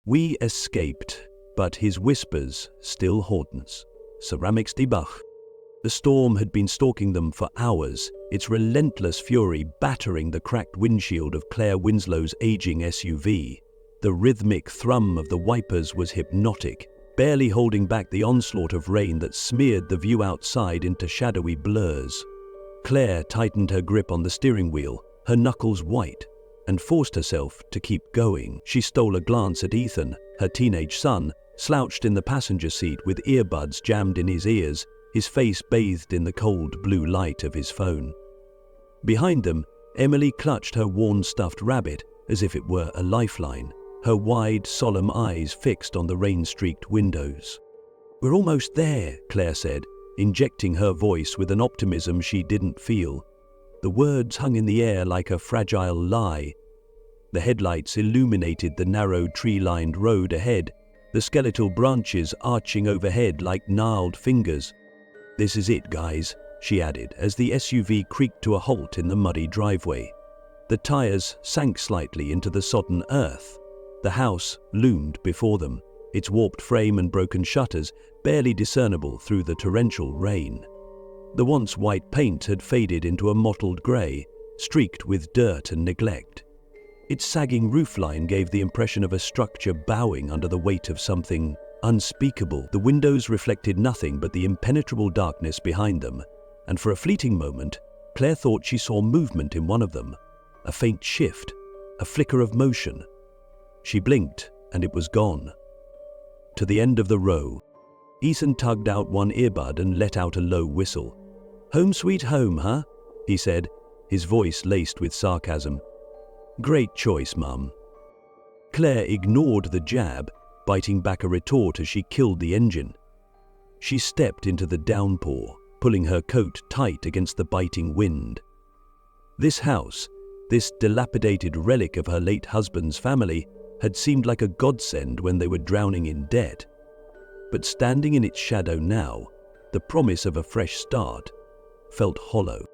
We escaped, but his whispers still haunt us. Ceramics die Bach. The storm had been stalking them for hours, its relentless fury battering the cracked windshield of Claire Winslow's aging SUV. The rhythmic thrum of the wipers was hypnotic, barely holding back the onslaught of rain that smeared the view outside into shadowy blurs. Claire tightened her grip on the steering wheel, her knuckles white, and forced herself to keep going. She stole a glance at Ethan, her teenage son, slouched in the passenger seat with earbuds jammed in his ears, his face bathed in the cold blue light of his phone. Behind them, Emily clutched her worn stuffed rabbit as if it were a lifeline, her wide, solemn eyes fixed on the rain-streaked windows. "We're almost there," Claire said, injecting her voice with an optimism she didn't feel. The words hung in the air like a fragile lie. The headlights illuminated the narrow tree-lined road ahead, the skeletal branches arching overhead like gnarled fingers. "This is it, guys," she added as the SUV creaked to a halt in the muddy driveway. The tires sank slightly into the sodden earth. The house loomed before them, its warped frame and broken shutters barely discernible through the torrential rain. The once white paint had faded into a mottled grey, streaked with dirt and neglect. Its sagging roofline gave the impression of a structure bowing under the weight of something unspeakable. The windows reflected nothing but the impenetrable darkness behind them, and for a fleeting moment, Claire thought she saw movement in one of them, a faint shift, a flicker of motion. She blinked, and it was gone. To the end of the row, Ethan tugged out one earbud and let out a low whistle. "Home sweet home, huh?" he said, his voice laced with sarcasm. "Great choice, Mum." Claire ignored the jab, biting back a retort as she killed the engine. She stepped into the downpour, pulling her coat tight against the biting wind. This house, this dilapidated relic of her late husband's family, had seemed like a godsend when they were drowning in debt. But standing in its shadow now, the promise of a fresh start felt hollow.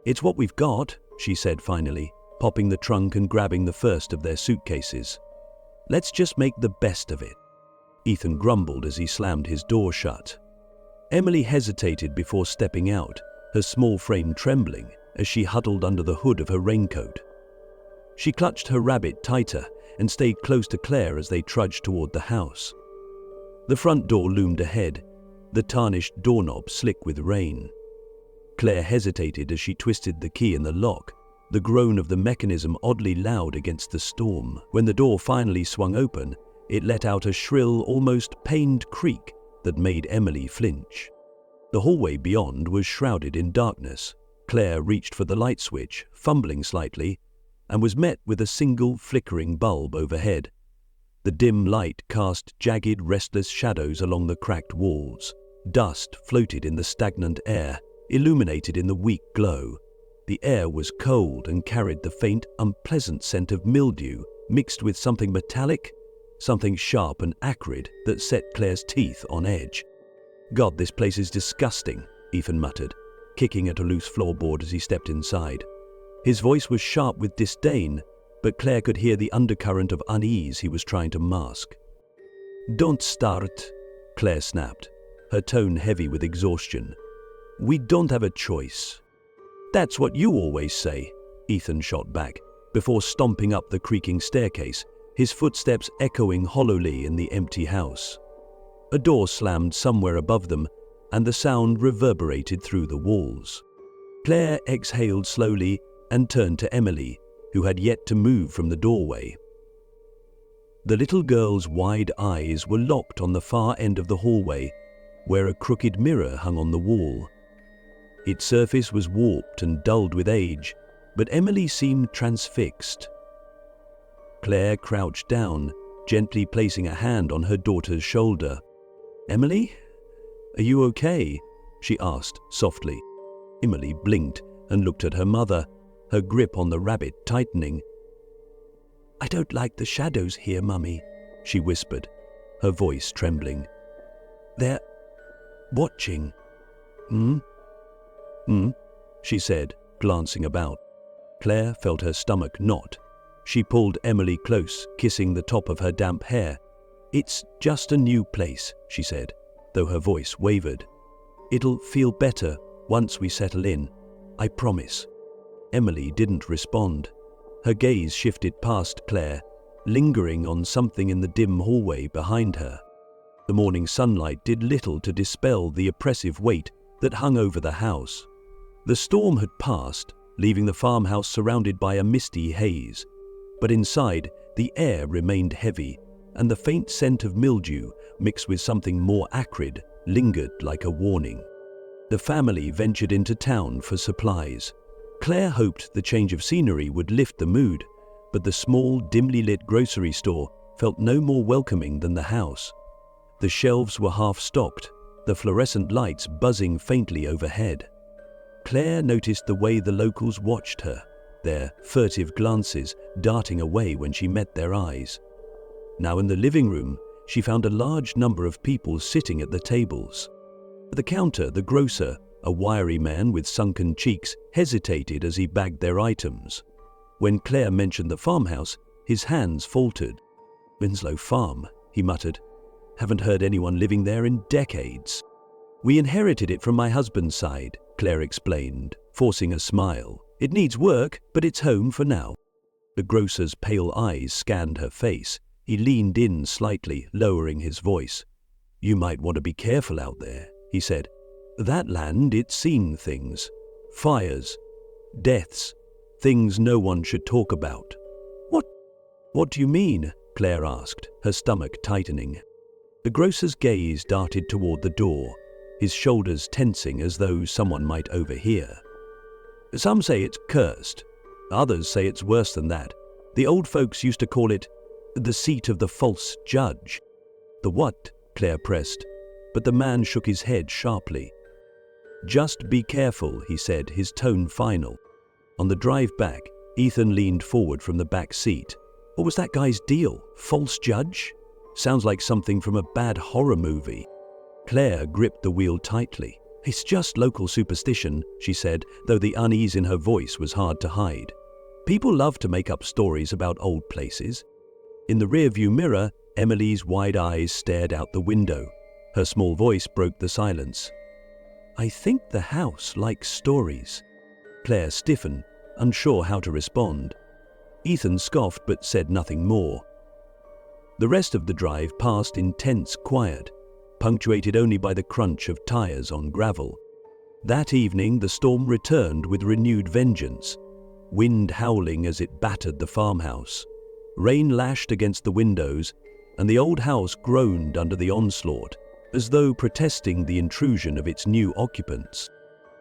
"It's what we've got," she said finally, popping the trunk and grabbing the first of their suitcases. "Let's just make the best of it." Ethan grumbled as he slammed his door shut. Emily hesitated before stepping out, her small frame trembling as she huddled under the hood of her raincoat. She clutched her rabbit tighter and stayed close to Claire as they trudged toward the house. The front door loomed ahead, the tarnished doorknob slick with rain. Claire hesitated as she twisted the key in the lock, the groan of the mechanism oddly loud against the storm. When the door finally swung open, it let out a shrill, almost pained creak that made Emily flinch. The hallway beyond was shrouded in darkness. Claire reached for the light switch, fumbling slightly, and was met with a single flickering bulb overhead. The dim light cast jagged, restless shadows along the cracked walls. Dust floated in the stagnant air, illuminated in the weak glow. The air was cold and carried the faint, unpleasant scent of mildew mixed with something metallic, something sharp and acrid that set Claire's teeth on edge. "God, this place is disgusting," Ethan muttered, kicking at a loose floorboard as he stepped inside. His voice was sharp with disdain, but Claire could hear the undercurrent of unease he was trying to mask. "Don't start," Claire snapped, her tone heavy with exhaustion. "We don't have a choice." "That's what you always say," Ethan shot back, before stomping up the creaking staircase, his footsteps echoing hollowly in the empty house. A door slammed somewhere above them, and the sound reverberated through the walls. Claire exhaled slowly and turned to Emily, who had yet to move from the doorway. The little girl's wide eyes were locked on the far end of the hallway, where a crooked mirror hung on the wall. Its surface was warped and dulled with age, but Emily seemed transfixed. Claire crouched down, gently placing a hand on her daughter's shoulder. "Emily? Are you okay?" she asked softly. Emily blinked and looked at her mother, her grip on the rabbit tightening. "I don't like the shadows here, Mummy," she whispered, her voice trembling. "They're watching." "Hmm?" she said, glancing about. Claire felt her stomach knot. She pulled Emily close, kissing the top of her damp hair, "It's just a new place," she said, though her voice wavered. "It'll feel better once we settle in, I promise." Emily didn't respond. Her gaze shifted past Claire, lingering on something in the dim hallway behind her. The morning sunlight did little to dispel the oppressive weight that hung over the house. The storm had passed, leaving the farmhouse surrounded by a misty haze. But inside, the air remained heavy, and the faint scent of mildew, mixed with something more acrid, lingered like a warning. The family ventured into town for supplies. Claire hoped the change of scenery would lift the mood, but the small, dimly lit grocery store felt no more welcoming than the house. The shelves were half-stocked, the fluorescent lights buzzing faintly overhead. Claire noticed the way the locals watched her, their furtive glances darting away when she met their eyes. Now in the living room, she found a large number of people sitting at the tables. At the counter, the grocer, a wiry man with sunken cheeks, hesitated as he bagged their items. When Claire mentioned the farmhouse, his hands faltered. "Winslow Farm," he muttered. "Haven't heard anyone living there in decades." "We inherited it from my husband's side," Claire explained, forcing a smile. "It needs work, but it's home for now." The grocer's pale eyes scanned her face. He leaned in slightly, lowering his voice. "You might want to be careful out there," he said. "That land, it's seen things. Fires, deaths, things no one should talk about." What do you mean?" Claire asked, her stomach tightening. The grocer's gaze darted toward the door, his shoulders tensing as though someone might overhear. "Some say it's cursed. Others say it's worse than that. The old folks used to call it the seat of the false judge." "The what?" Claire pressed, but the man shook his head sharply. "Just be careful," he said, his tone final. On the drive back, Ethan leaned forward from the back seat. What was that guy's deal? False judge? Sounds like something from a bad horror movie. Claire gripped the wheel tightly. "It's just local superstition," she said, though the unease in her voice was hard to hide. "People love to make up stories about old places." In the rearview mirror, Emily's wide eyes stared out the window. Her small voice broke the silence. "I think the house likes stories." Claire stiffened, unsure how to respond. Ethan scoffed but said nothing more. The rest of the drive passed in tense quiet, punctuated only by the crunch of tires on gravel. That evening, the storm returned with renewed vengeance, wind howling as it battered the farmhouse. Rain lashed against the windows, and the old house groaned under the onslaught, as though protesting the intrusion of its new occupants.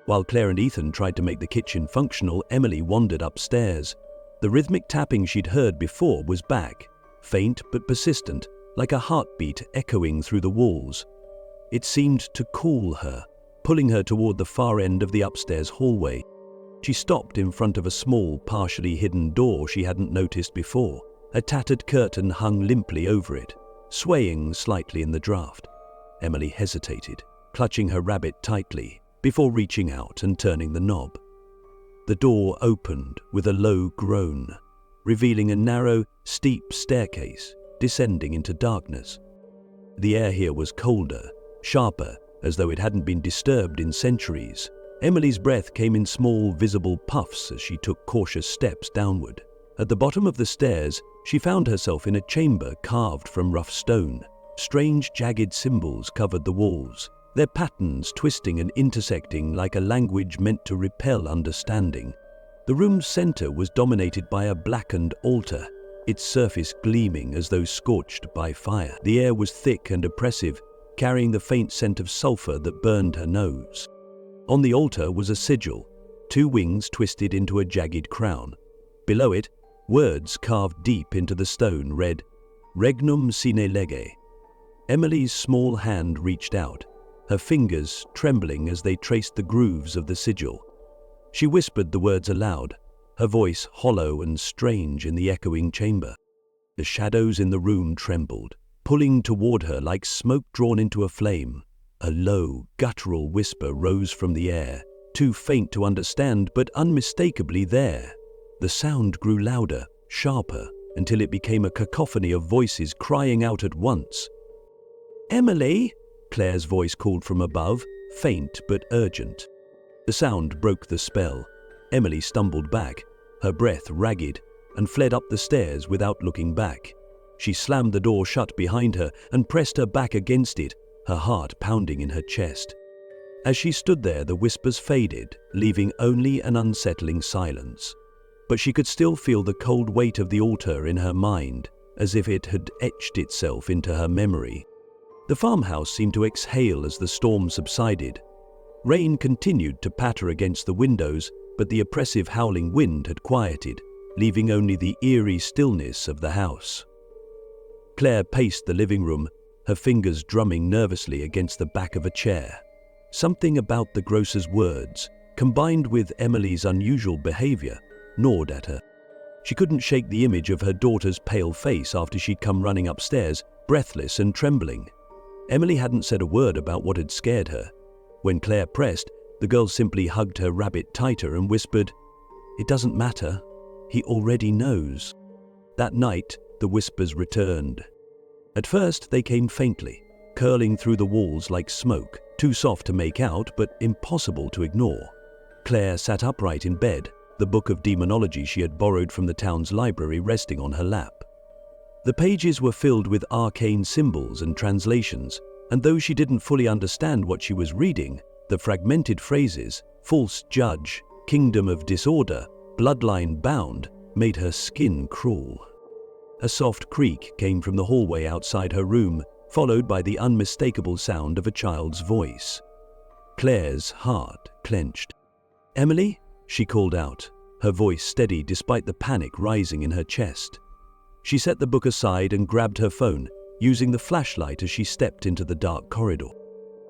While Claire and Ethan tried to make the kitchen functional, Emily wandered upstairs. The rhythmic tapping she'd heard before was back, faint but persistent, like a heartbeat echoing through the walls. It seemed to call her, pulling her toward the far end of the upstairs hallway. She stopped in front of a small, partially hidden door she hadn't noticed before. A tattered curtain hung limply over it, swaying slightly in the draft. Emily hesitated, clutching her rabbit tightly, before reaching out and turning the knob. The door opened with a low groan, revealing a narrow, steep staircase descending into darkness. The air here was colder, sharper, as though it hadn't been disturbed in centuries. Emily's breath came in small, visible puffs as she took cautious steps downward. At the bottom of the stairs, she found herself in a chamber carved from rough stone. Strange, jagged symbols covered the walls, their patterns twisting and intersecting like a language meant to repel understanding. The room's center was dominated by a blackened altar, its surface gleaming as though scorched by fire. The air was thick and oppressive, carrying the faint scent of sulfur that burned her nose. On the altar was a sigil, two wings twisted into a jagged crown. Below it, words carved deep into the stone read, "Regnum sine lege." Emily's small hand reached out, her fingers trembling as they traced the grooves of the sigil. She whispered the words aloud, her voice hollow and strange in the echoing chamber. The shadows in the room trembled, pulling toward her like smoke drawn into a flame. A low, guttural whisper rose from the air, too faint to understand but unmistakably there. The sound grew louder, sharper, until it became a cacophony of voices crying out at once. "Emily!" Claire's voice called from above, faint but urgent. The sound broke the spell. Emily stumbled back, her breath ragged, and fled up the stairs without looking back. She slammed the door shut behind her and pressed her back against it, her heart pounding in her chest. As she stood there, the whispers faded, leaving only an unsettling silence. But she could still feel the cold weight of the altar in her mind, as if it had etched itself into her memory. The farmhouse seemed to exhale as the storm subsided. Rain continued to patter against the windows, but the oppressive howling wind had quieted, leaving only the eerie stillness of the house. Claire paced the living room, her fingers drumming nervously against the back of a chair. Something about the grocer's words, combined with Emily's unusual behavior, gnawed at her. She couldn't shake the image of her daughter's pale face after she'd come running upstairs, breathless and trembling. Emily hadn't said a word about what had scared her. When Claire pressed, the girl simply hugged her rabbit tighter and whispered, "It doesn't matter. He already knows." That night, the whispers returned. At first, they came faintly, curling through the walls like smoke, too soft to make out but impossible to ignore. Claire sat upright in bed, the book of demonology she had borrowed from the town's library resting on her lap. The pages were filled with arcane symbols and translations, and though she didn't fully understand what she was reading, the fragmented phrases, false judge, kingdom of disorder, bloodline bound, made her skin crawl. A soft creak came from the hallway outside her room, followed by the unmistakable sound of a child's voice. Claire's heart clenched. "Emily?" she called out, her voice steady despite the panic rising in her chest. She set the book aside and grabbed her phone, using the flashlight as she stepped into the dark corridor.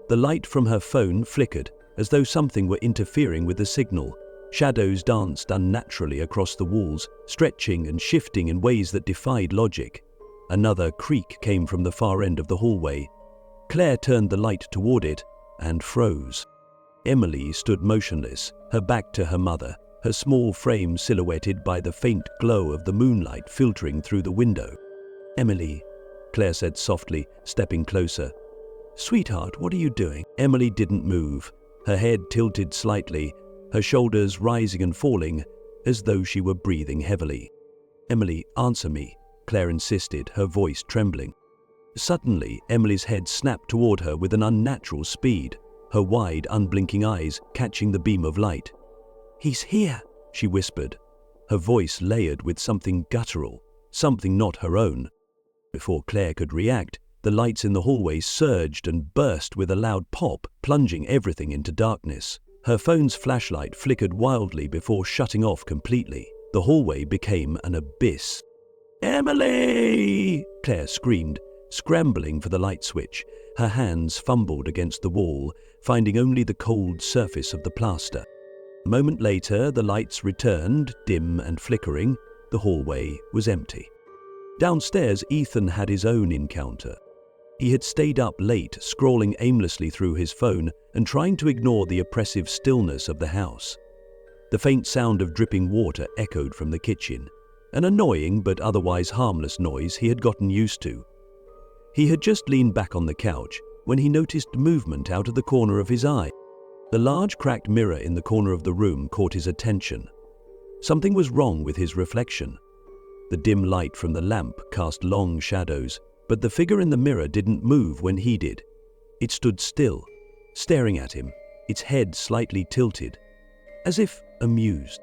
The light from her phone flickered, as though something were interfering with the signal. Shadows danced unnaturally across the walls, stretching and shifting in ways that defied logic. Another creak came from the far end of the hallway. Claire turned the light toward it and froze. Emily stood motionless, her back to her mother, her small frame silhouetted by the faint glow of the moonlight filtering through the window. "Emily," Claire said softly, stepping closer. "Sweetheart, what are you doing?" Emily didn't move, her head tilted slightly, her shoulders rising and falling, as though she were breathing heavily. "Emily, answer me," Claire insisted, her voice trembling. Suddenly, Emily's head snapped toward her with an unnatural speed, her wide, unblinking eyes catching the beam of light. "He's here," she whispered, her voice layered with something guttural, something not her own. Before Claire could react, the lights in the hallway surged and burst with a loud pop, plunging everything into darkness. Her phone's flashlight flickered wildly before shutting off completely. The hallway became an abyss. "Emily!" Claire screamed, scrambling for the light switch. Her hands fumbled against the wall, finding only the cold surface of the plaster. A moment later, the lights returned, dim and flickering. The hallway was empty. Downstairs, Ethan had his own encounter. He had stayed up late, scrolling aimlessly through his phone and trying to ignore the oppressive stillness of the house. The faint sound of dripping water echoed from the kitchen, an annoying but otherwise harmless noise he had gotten used to. He had just leaned back on the couch when he noticed movement out of the corner of his eye. The large cracked mirror in the corner of the room caught his attention. Something was wrong with his reflection. The dim light from the lamp cast long shadows, but the figure in the mirror didn't move when he did. It stood still, staring at him, its head slightly tilted, as if amused.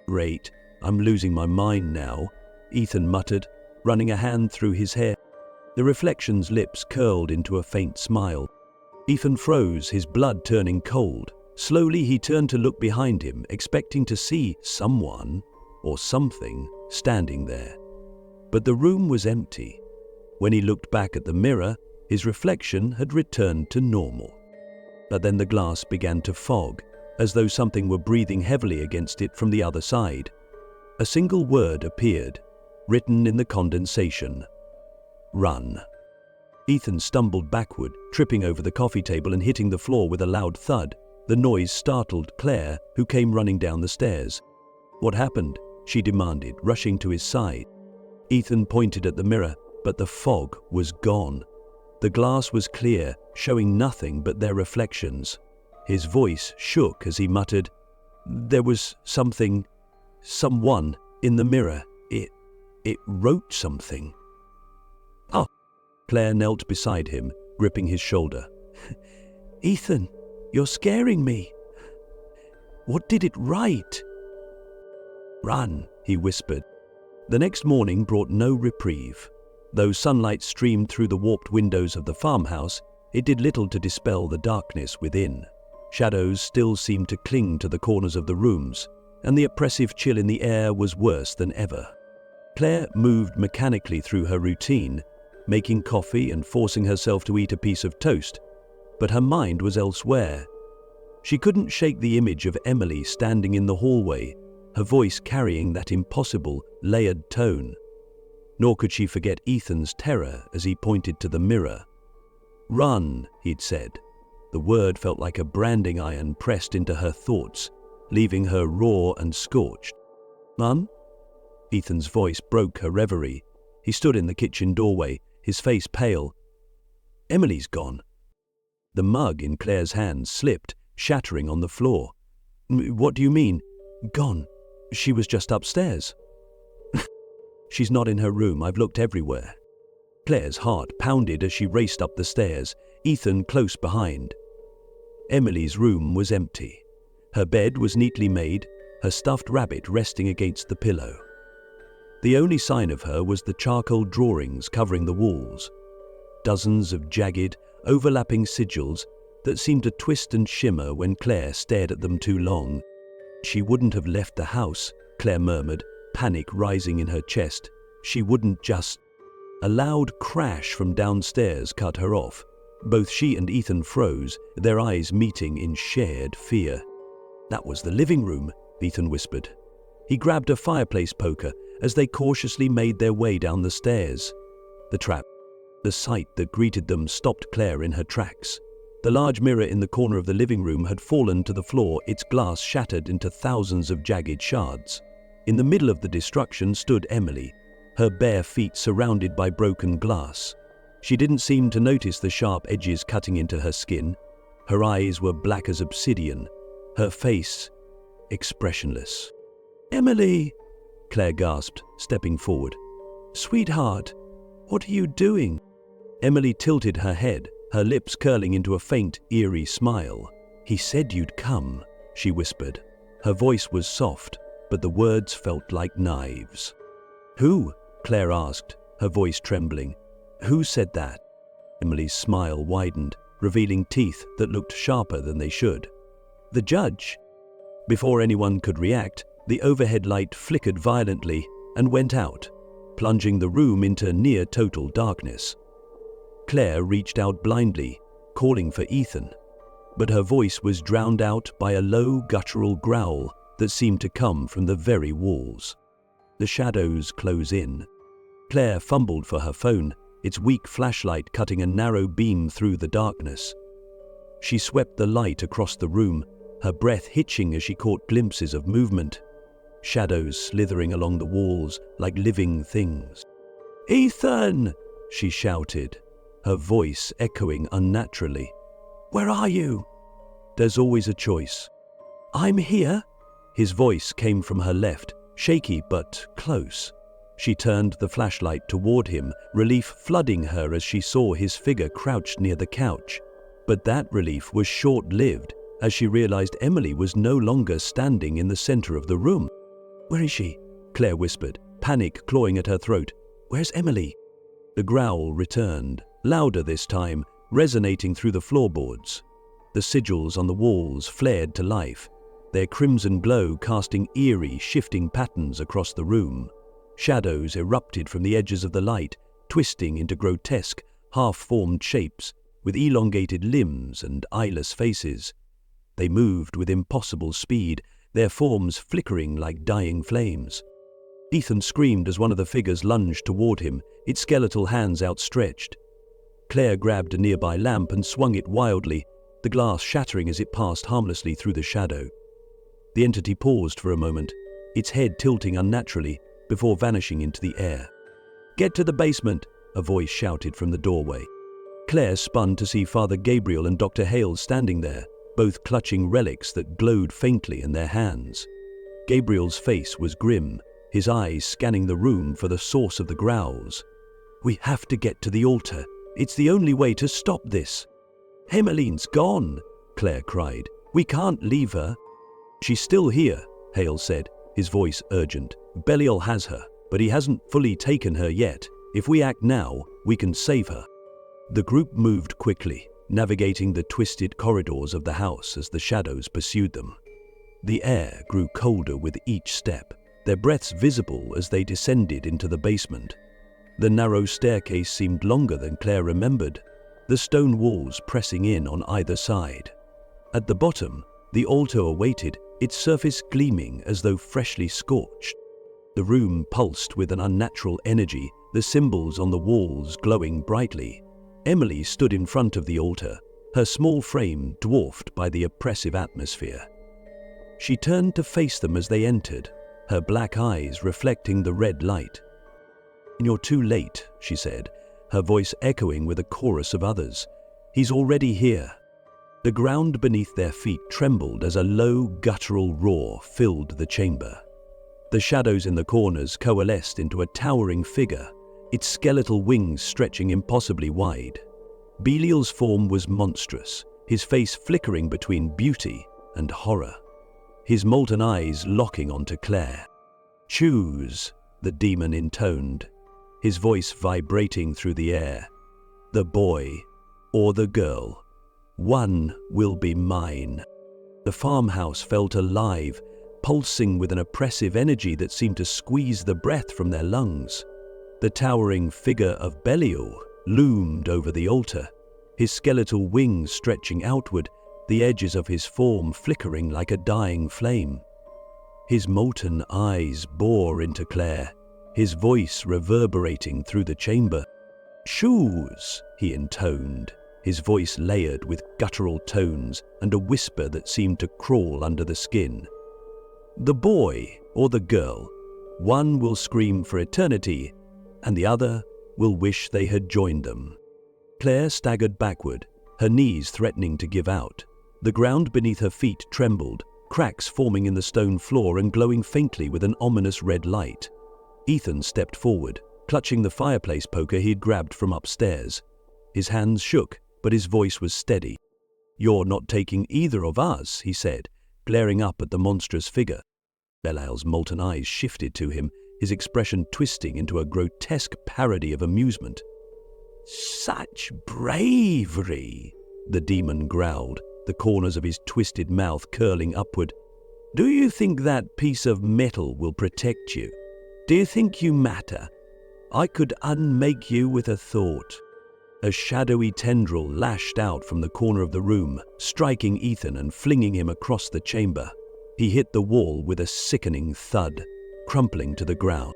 "Great, I'm losing my mind now," Ethan muttered, running a hand through his hair. The reflection's lips curled into a faint smile. Ethan froze, his blood turning cold. Slowly he turned to look behind him, expecting to see someone or something standing there. But the room was empty. When he looked back at the mirror, his reflection had returned to normal. But then the glass began to fog, as though something were breathing heavily against it from the other side. A single word appeared, written in the condensation: "Run." Ethan stumbled backward, tripping over the coffee table and hitting the floor with a loud thud. The noise startled Claire, who came running down the stairs. "What happened?" she demanded, rushing to his side. Ethan pointed at the mirror, but the fog was gone. The glass was clear, showing nothing but their reflections. His voice shook as he muttered, "There was someone in the mirror. It wrote something." "Oh." Claire knelt beside him, gripping his shoulder. "Ethan, you're scaring me. What did it write?" "Run," he whispered. The next morning brought no reprieve. Though sunlight streamed through the warped windows of the farmhouse, it did little to dispel the darkness within. Shadows still seemed to cling to the corners of the rooms, and the oppressive chill in the air was worse than ever. Claire moved mechanically through her routine, making coffee and forcing herself to eat a piece of toast, but her mind was elsewhere. She couldn't shake the image of Emily standing in the hallway, her voice carrying that impossible, layered tone. Nor could she forget Ethan's terror as he pointed to the mirror. "Run," he'd said. The word felt like a branding iron pressed into her thoughts, leaving her raw and scorched. "Mum?" Ethan's voice broke her reverie. He stood in the kitchen doorway, his face pale. "Emily's gone." The mug in Claire's hand slipped, shattering on the floor. "What do you mean? Gone? She was just upstairs." "She's not in her room. I've looked everywhere." Claire's heart pounded as she raced up the stairs, Ethan close behind. Emily's room was empty. Her bed was neatly made, her stuffed rabbit resting against the pillow. The only sign of her was the charcoal drawings covering the walls. Dozens of jagged, overlapping sigils that seemed to twist and shimmer when Claire stared at them too long. "She wouldn't have left the house," Claire murmured, panic rising in her chest. "She wouldn't just—" A loud crash from downstairs cut her off. Both she and Ethan froze, their eyes meeting in shared fear. "That was the living room," Ethan whispered. He grabbed a fireplace poker as they cautiously made their way down the stairs. The sight that greeted them stopped Claire in her tracks. The large mirror in the corner of the living room had fallen to the floor, its glass shattered into thousands of jagged shards. In the middle of the destruction stood Emily, her bare feet surrounded by broken glass. She didn't seem to notice the sharp edges cutting into her skin. Her eyes were black as obsidian, her face expressionless. "Emily!" Claire gasped, stepping forward. "Sweetheart, what are you doing?" Emily tilted her head, her lips curling into a faint, eerie smile. "He said you'd come," she whispered. Her voice was soft, but the words felt like knives. "Who?" Claire asked, her voice trembling. "Who said that?" Emily's smile widened, revealing teeth that looked sharper than they should. "The judge." Before anyone could react, the overhead light flickered violently and went out, plunging the room into near-total darkness. Claire reached out blindly, calling for Ethan, but her voice was drowned out by a low, guttural growl that seemed to come from the very walls. The shadows close in. Claire fumbled for her phone, its weak flashlight cutting a narrow beam through the darkness. She swept the light across the room, her breath hitching as she caught glimpses of movement. Shadows slithering along the walls like living things. "Ethan!" she shouted, her voice echoing unnaturally. "Where are you?" "There's always a choice." "I'm here." His voice came from her left, shaky but close. She turned the flashlight toward him, relief flooding her as she saw his figure crouched near the couch. But that relief was short-lived as she realized Emily was no longer standing in the center of the room. "Where is she?" Claire whispered, panic clawing at her throat. "Where's Emily?" The growl returned, louder this time, resonating through the floorboards. The sigils on the walls flared to life, their crimson glow casting eerie, shifting patterns across the room. Shadows erupted from the edges of the light, twisting into grotesque, half-formed shapes with elongated limbs and eyeless faces. They moved with impossible speed, their forms flickering like dying flames. Ethan screamed as one of the figures lunged toward him, its skeletal hands outstretched. Claire grabbed a nearby lamp and swung it wildly, the glass shattering as it passed harmlessly through the shadow. The entity paused for a moment, its head tilting unnaturally before vanishing into the air. Get to the basement, a voice shouted from the doorway. Claire spun to see Father Gabriel and Dr. Hales standing there, both clutching relics that glowed faintly in their hands. Gabriel's face was grim, his eyes scanning the room for the source of the growls. "We have to get to the altar. It's the only way to stop this." "Emmeline's gone," Claire cried. "We can't leave her." "She's still here," Hales said, his voice urgent. "Belial has her, but he hasn't fully taken her yet. If we act now, we can save her." The group moved quickly, navigating the twisted corridors of the house as the shadows pursued them. The air grew colder with each step, their breaths visible as they descended into the basement. The narrow staircase seemed longer than Claire remembered, the stone walls pressing in on either side. At the bottom, the altar awaited, its surface gleaming as though freshly scorched. The room pulsed with an unnatural energy, the symbols on the walls glowing brightly. Emily stood in front of the altar, her small frame dwarfed by the oppressive atmosphere. She turned to face them as they entered, her black eyes reflecting the red light. "You're too late," she said, her voice echoing with a chorus of others. "He's already here." The ground beneath their feet trembled as a low, guttural roar filled the chamber. The shadows in the corners coalesced into a towering figure, its skeletal wings stretching impossibly wide. Belial's form was monstrous, his face flickering between beauty and horror, his molten eyes locking onto Claire. "Choose," the demon intoned, his voice vibrating through the air. "The boy or the girl. One will be mine." The farmhouse felt alive, pulsing with an oppressive energy that seemed to squeeze the breath from their lungs. The towering figure of Belial loomed over the altar, his skeletal wings stretching outward, the edges of his form flickering like a dying flame. His molten eyes bore into Claire, his voice reverberating through the chamber. "Choose," he intoned, his voice layered with guttural tones and a whisper that seemed to crawl under the skin. "The boy or the girl. One will scream for eternity, and the other will wish they had joined them." Claire staggered backward, her knees threatening to give out. The ground beneath her feet trembled, cracks forming in the stone floor and glowing faintly with an ominous red light. Ethan stepped forward, clutching the fireplace poker he'd grabbed from upstairs. His hands shook, but his voice was steady. "You're not taking either of us," he said, glaring up at the monstrous figure. Belial's molten eyes shifted to him, his expression twisting into a grotesque parody of amusement. "Such bravery," the demon growled, the corners of his twisted mouth curling upward. "Do you think that piece of metal will protect you? Do you think you matter? I could unmake you with a thought." A shadowy tendril lashed out from the corner of the room, striking Ethan and flinging him across the chamber. He hit the wall with a sickening thud, crumpling to the ground.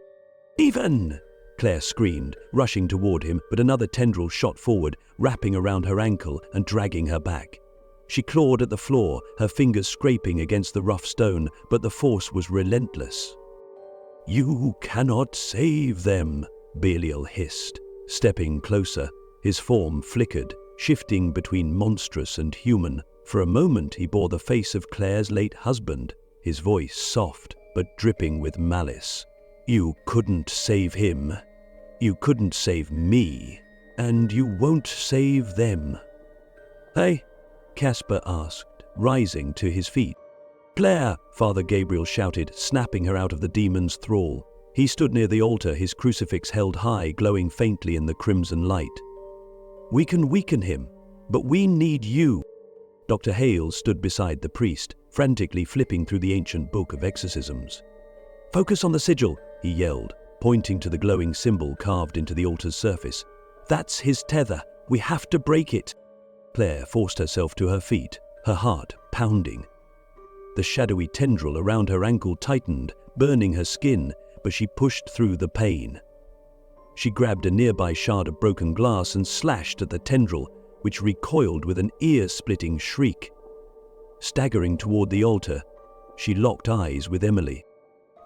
"Ethan!" Claire screamed, rushing toward him, but another tendril shot forward, wrapping around her ankle and dragging her back. She clawed at the floor, her fingers scraping against the rough stone, but the force was relentless. "You cannot save them," Belial hissed, stepping closer. His form flickered, shifting between monstrous and human. For a moment he bore the face of Claire's late husband, his voice soft but dripping with malice. "You couldn't save him. You couldn't save me. And you won't save them." "Hey?" Caspar asked, rising to his feet. "Claire!" Father Gabriel shouted, snapping her out of the demon's thrall. He stood near the altar, his crucifix held high, glowing faintly in the crimson light. "We can weaken him, but we need you." Dr. Hales stood beside the priest, frantically flipping through the ancient book of exorcisms. "Focus on the sigil," he yelled, pointing to the glowing symbol carved into the altar's surface. "That's his tether. We have to break it." Claire forced herself to her feet, her heart pounding. The shadowy tendril around her ankle tightened, burning her skin, but she pushed through the pain. She grabbed a nearby shard of broken glass and slashed at the tendril, which recoiled with an ear-splitting shriek. Staggering toward the altar, she locked eyes with Emily.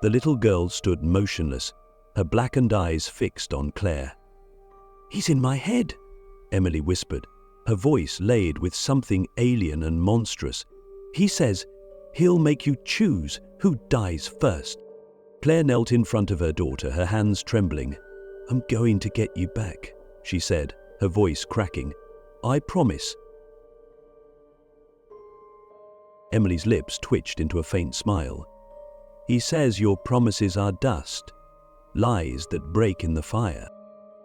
The little girl stood motionless, her blackened eyes fixed on Claire. "He's in my head," Emily whispered, her voice laid with something alien and monstrous. "He says he'll make you choose who dies first." Claire knelt in front of her daughter, her hands trembling. "I'm going to get you back," she said, her voice cracking. "I promise." Emily's lips twitched into a faint smile. "He says your promises are dust, lies that break in the fire."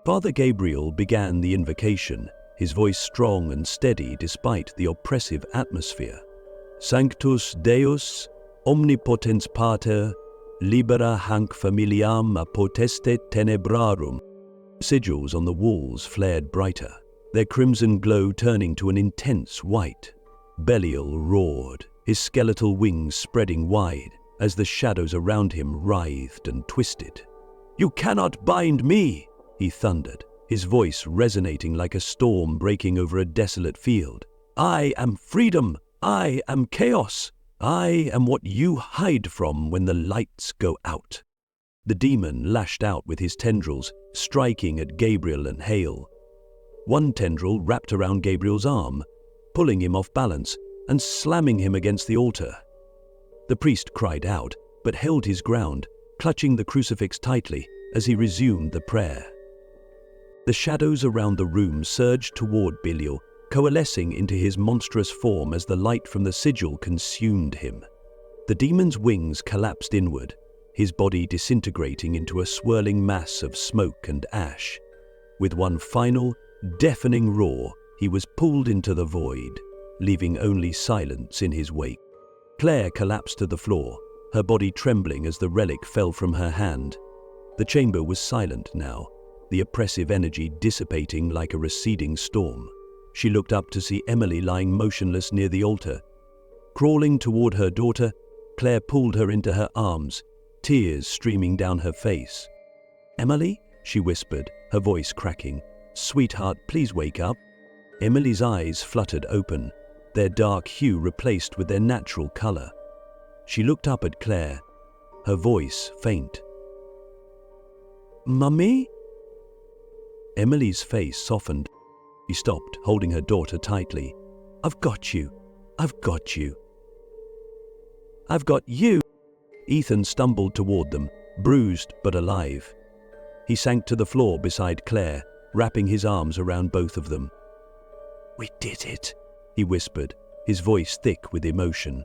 Father Gabriel began the invocation, his voice strong and steady despite the oppressive atmosphere. "Sanctus Deus, omnipotens pater, libera hanc familiam a potestate tenebrarum." Sigils on the walls flared brighter, their crimson glow turning to an intense white. Belial roared, his skeletal wings spreading wide as the shadows around him writhed and twisted. "You cannot bind me!" he thundered, his voice resonating like a storm breaking over a desolate field. "I am freedom! I am chaos! I am what you hide from when the lights go out." The demon lashed out with his tendrils, striking at Gabriel and Hale. One tendril wrapped around Gabriel's arm, pulling him off balance and slamming him against the altar. The priest cried out, but held his ground, clutching the crucifix tightly as he resumed the prayer. The shadows around the room surged toward Belial, coalescing into his monstrous form as the light from the sigil consumed him. The demon's wings collapsed inward, his body disintegrating into a swirling mass of smoke and ash. With one final, deafening roar, he was pulled into the void, leaving only silence in his wake. Claire collapsed to the floor, her body trembling as the relic fell from her hand. The chamber was silent now, the oppressive energy dissipating like a receding storm. She looked up to see Emily lying motionless near the altar. Crawling toward her daughter, Claire pulled her into her arms, tears streaming down her face. "Emily?" she whispered, her voice cracking. "Sweetheart, please wake up." Emily's eyes fluttered open, their dark hue replaced with their natural color. She looked up at Claire, her voice faint. "Mummy?" Emily's face softened. She stopped, holding her daughter tightly. "I've got you. I've got you. I've got you." Ethan stumbled toward them, bruised but alive. He sank to the floor beside Claire, wrapping his arms around both of them. "We did it," he whispered, his voice thick with emotion.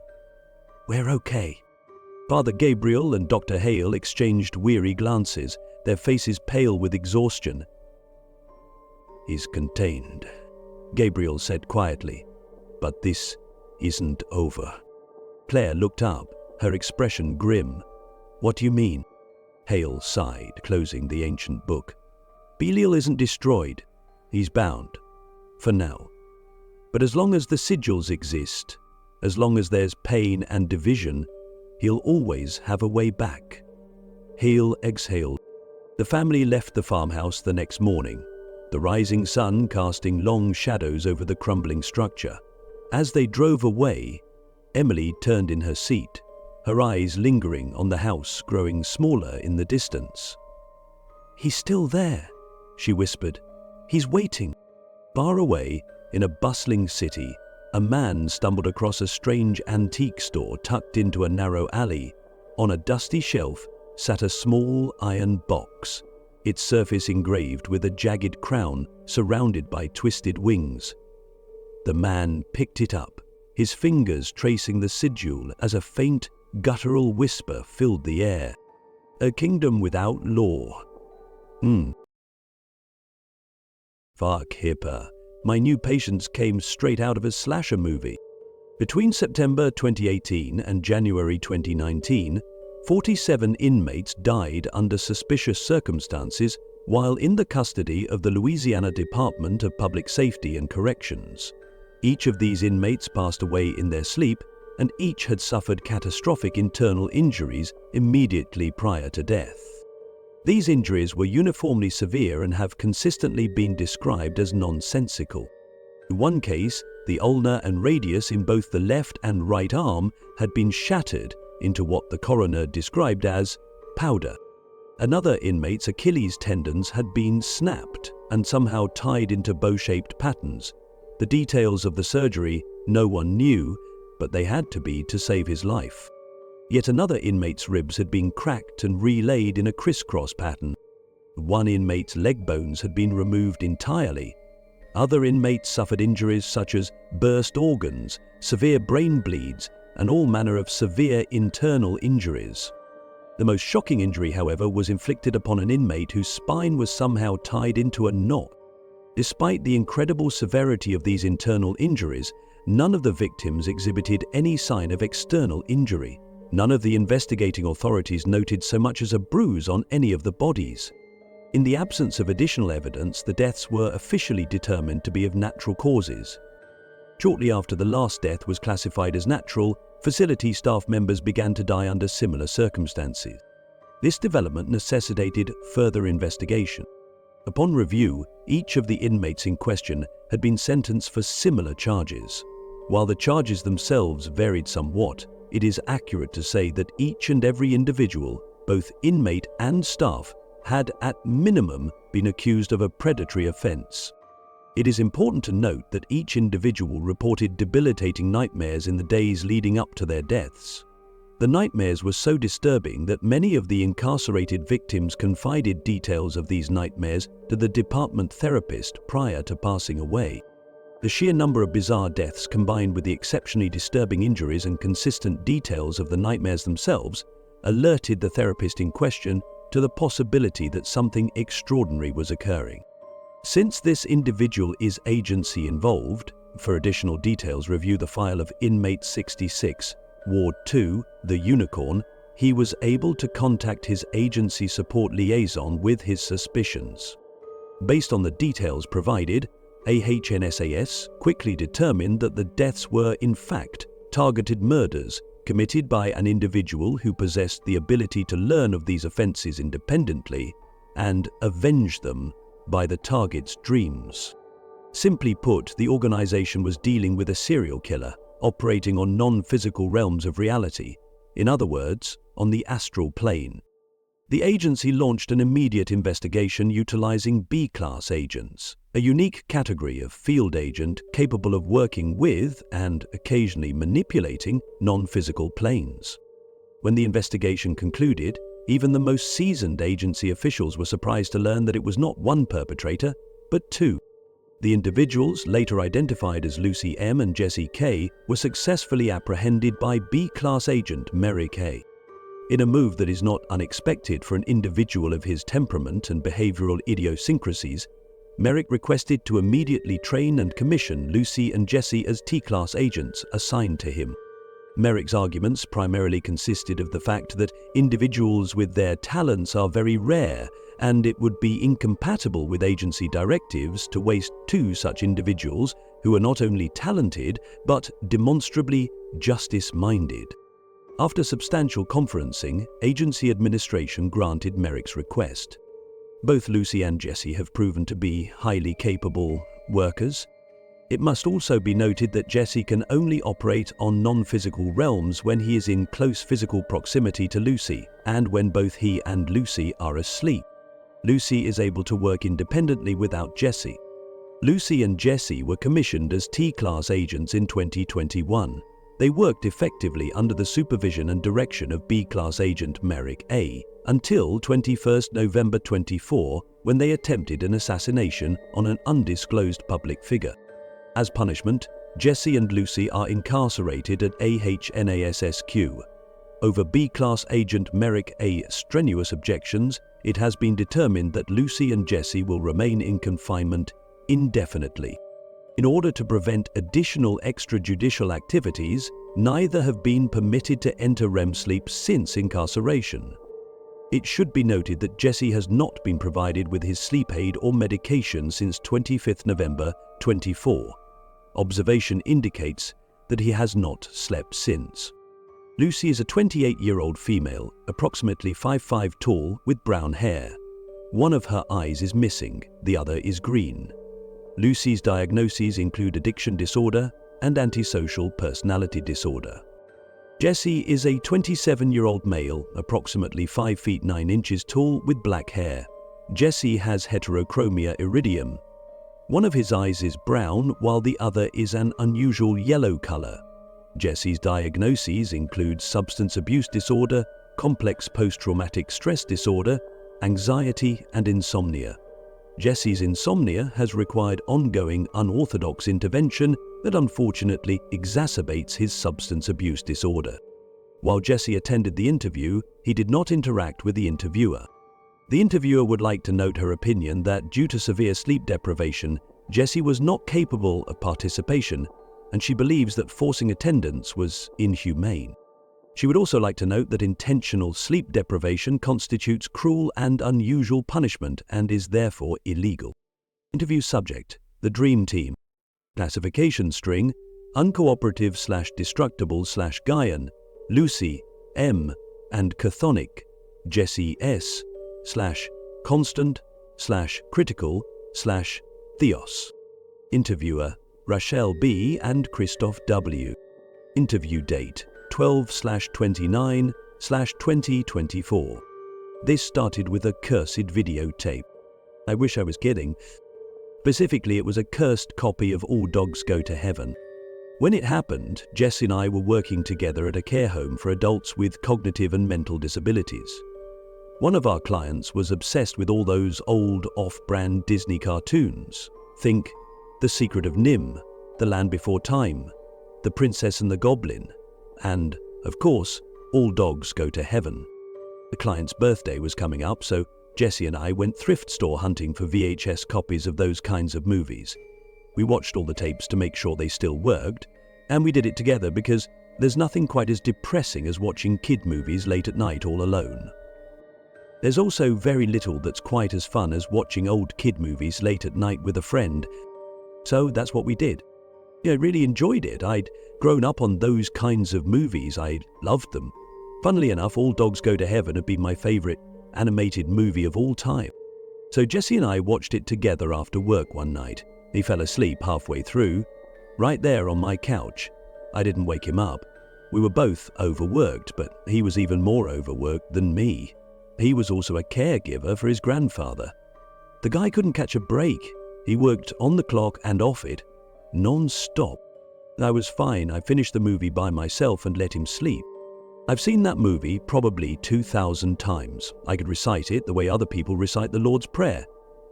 "We're okay." Father Gabriel and Dr. Hale exchanged weary glances, their faces pale with exhaustion. "He's contained," Gabriel said quietly, "but this isn't over." Claire looked up, her expression grim. "What do you mean?" Hale sighed, closing the ancient book. "Belial isn't destroyed. He's bound. For now. But as long as the sigils exist, as long as there's pain and division, he'll always have a way back." Hale exhaled. The family left the farmhouse the next morning, the rising sun casting long shadows over the crumbling structure. As they drove away, Emily turned in her seat, her eyes lingering on the house growing smaller in the distance. "He's still there," she whispered. "He's waiting." Far away, in a bustling city, a man stumbled across a strange antique store tucked into a narrow alley. On a dusty shelf sat a small iron box, its surface engraved with a jagged crown surrounded by twisted wings. The man picked it up, his fingers tracing the sigil as a faint, guttural whisper filled the air. "A kingdom without law. Fuck hipper. My new patients came straight out of a slasher movie." Between September 2018 and January 2019, 47 inmates died under suspicious circumstances while in the custody of the Louisiana Department of Public Safety and Corrections. Each of these inmates passed away in their sleep, and each had suffered catastrophic internal injuries immediately prior to death. These injuries were uniformly severe and have consistently been described as nonsensical. In one case, the ulna and radius in both the left and right arm had been shattered into what the coroner described as powder. Another inmate's Achilles tendons had been snapped and somehow tied into bow-shaped patterns. The details of the surgery no one knew, but they had to be to save his life. Yet another inmate's ribs had been cracked and relaid in a crisscross pattern. One inmate's leg bones had been removed entirely. Other inmates suffered injuries such as burst organs, severe brain bleeds, and all manner of severe internal injuries. The most shocking injury, however, was inflicted upon an inmate whose spine was somehow tied into a knot. Despite the incredible severity of these internal injuries, none of the victims exhibited any sign of external injury. None of the investigating authorities noted so much as a bruise on any of the bodies. In the absence of additional evidence, the deaths were officially determined to be of natural causes. Shortly after the last death was classified as natural, facility staff members began to die under similar circumstances. This development necessitated further investigation. Upon review, each of the inmates in question had been sentenced for similar charges. While the charges themselves varied somewhat, it is accurate to say that each and every individual, both inmate and staff, had at minimum been accused of a predatory offense. It is important to note that each individual reported debilitating nightmares in the days leading up to their deaths. The nightmares were so disturbing that many of the incarcerated victims confided details of these nightmares to the department therapist prior to passing away. The sheer number of bizarre deaths, combined with the exceptionally disturbing injuries and consistent details of the nightmares themselves, alerted the therapist in question to the possibility that something extraordinary was occurring. Since this individual is agency involved, for additional details review the file of Inmate 66, Ward 2, the Unicorn, he was able to contact his agency support liaison with his suspicions. Based on the details provided, AHNSAS quickly determined that the deaths were in fact targeted murders committed by an individual who possessed the ability to learn of these offenses independently and avenge them by the target's dreams. Simply put, the organization was dealing with a serial killer operating on non-physical realms of reality, in other words, on the astral plane. The agency launched an immediate investigation utilizing B-class agents, a unique category of field agent capable of working with and occasionally manipulating non-physical planes. When the investigation concluded, even the most seasoned agency officials were surprised to learn that it was not one perpetrator, but two. The individuals, later identified as Lucy M. and Jesse K., were successfully apprehended by B-class agent Merrick A. In a move that is not unexpected for an individual of his temperament and behavioral idiosyncrasies, Merrick requested to immediately train and commission Lucy and Jesse as T-class agents assigned to him. Merrick's arguments primarily consisted of the fact that individuals with their talents are very rare, and it would be incompatible with agency directives to waste two such individuals who are not only talented, but demonstrably justice-minded. After substantial conferencing, agency administration granted Merrick's request. Both Lucy and Jesse have proven to be highly capable workers. It must also be noted that Jesse can only operate on non-physical realms when he is in close physical proximity to Lucy, and when both he and Lucy are asleep. Lucy is able to work independently without Jesse. Lucy and Jesse were commissioned as T-class agents in 2021. They worked effectively under the supervision and direction of B-class agent Merrick A. until 21 November 24, when they attempted an assassination on an undisclosed public figure. As punishment, Jesse and Lucy are incarcerated at AHNASSQ. Over B-class agent Merrick A.'s strenuous objections, it has been determined that Lucy and Jesse will remain in confinement indefinitely. In order to prevent additional extrajudicial activities, neither have been permitted to enter REM sleep since incarceration. It should be noted that Jesse has not been provided with his sleep aid or medication since 25 November 24. Observation indicates that he has not slept since. Lucy is a 28-year-old female, approximately 5'5" tall, with brown hair. One of her eyes is missing, the other is green. Lucy's diagnoses include addiction disorder and antisocial personality disorder. Jesse is a 27-year-old male, approximately 5 feet 9 inches tall, with black hair. Jesse has heterochromia iridium. One of his eyes is brown, while the other is an unusual yellow color. Jesse's diagnoses include substance abuse disorder, complex post-traumatic stress disorder, anxiety, and insomnia. Jesse's insomnia has required ongoing unorthodox intervention that unfortunately exacerbates his substance abuse disorder. While Jesse attended the interview, he did not interact with the interviewer. The interviewer would like to note her opinion that due to severe sleep deprivation, Jesse was not capable of participation, and she believes that forcing attendance was inhumane. She would also like to note that intentional sleep deprivation constitutes cruel and unusual punishment and is therefore illegal. Interview subject: the Dream Team. Classification string: uncooperative/destructible/Gaian, Lucy, M, and chthonic, Jesse S, /constant/critical/Theos. Interviewer: Rachel B and Christoph W. Interview date: 12/29/2024. This started with a cursed videotape. I wish I was kidding. Specifically, it was a cursed copy of All Dogs Go to Heaven. When it happened, Jess and I were working together at a care home for adults with cognitive and mental disabilities. One of our clients was obsessed with all those old off-brand Disney cartoons. Think The Secret of Nim, The Land Before Time, The Princess and the Goblin, and, of course, All Dogs Go to Heaven. The client's birthday was coming up, so Jesse and I went thrift store hunting for VHS copies of those kinds of movies. We watched all the tapes to make sure they still worked, and we did it together because there's nothing quite as depressing as watching kid movies late at night all alone. There's also very little that's quite as fun as watching old kid movies late at night with a friend, so that's what we did. I really enjoyed it. I'd grown up on those kinds of movies. I loved them. Funnily enough, All Dogs Go to Heaven had been my favorite animated movie of all time. So Jesse and I watched it together after work one night. He fell asleep halfway through, right there on my couch. I didn't wake him up. We were both overworked, but he was even more overworked than me. He was also a caregiver for his grandfather. The guy couldn't catch a break. He worked on the clock and off it, non-stop. I was fine. I finished the movie by myself and let him sleep. I've seen that movie probably 2,000 times. I could recite it the way other people recite the Lord's Prayer.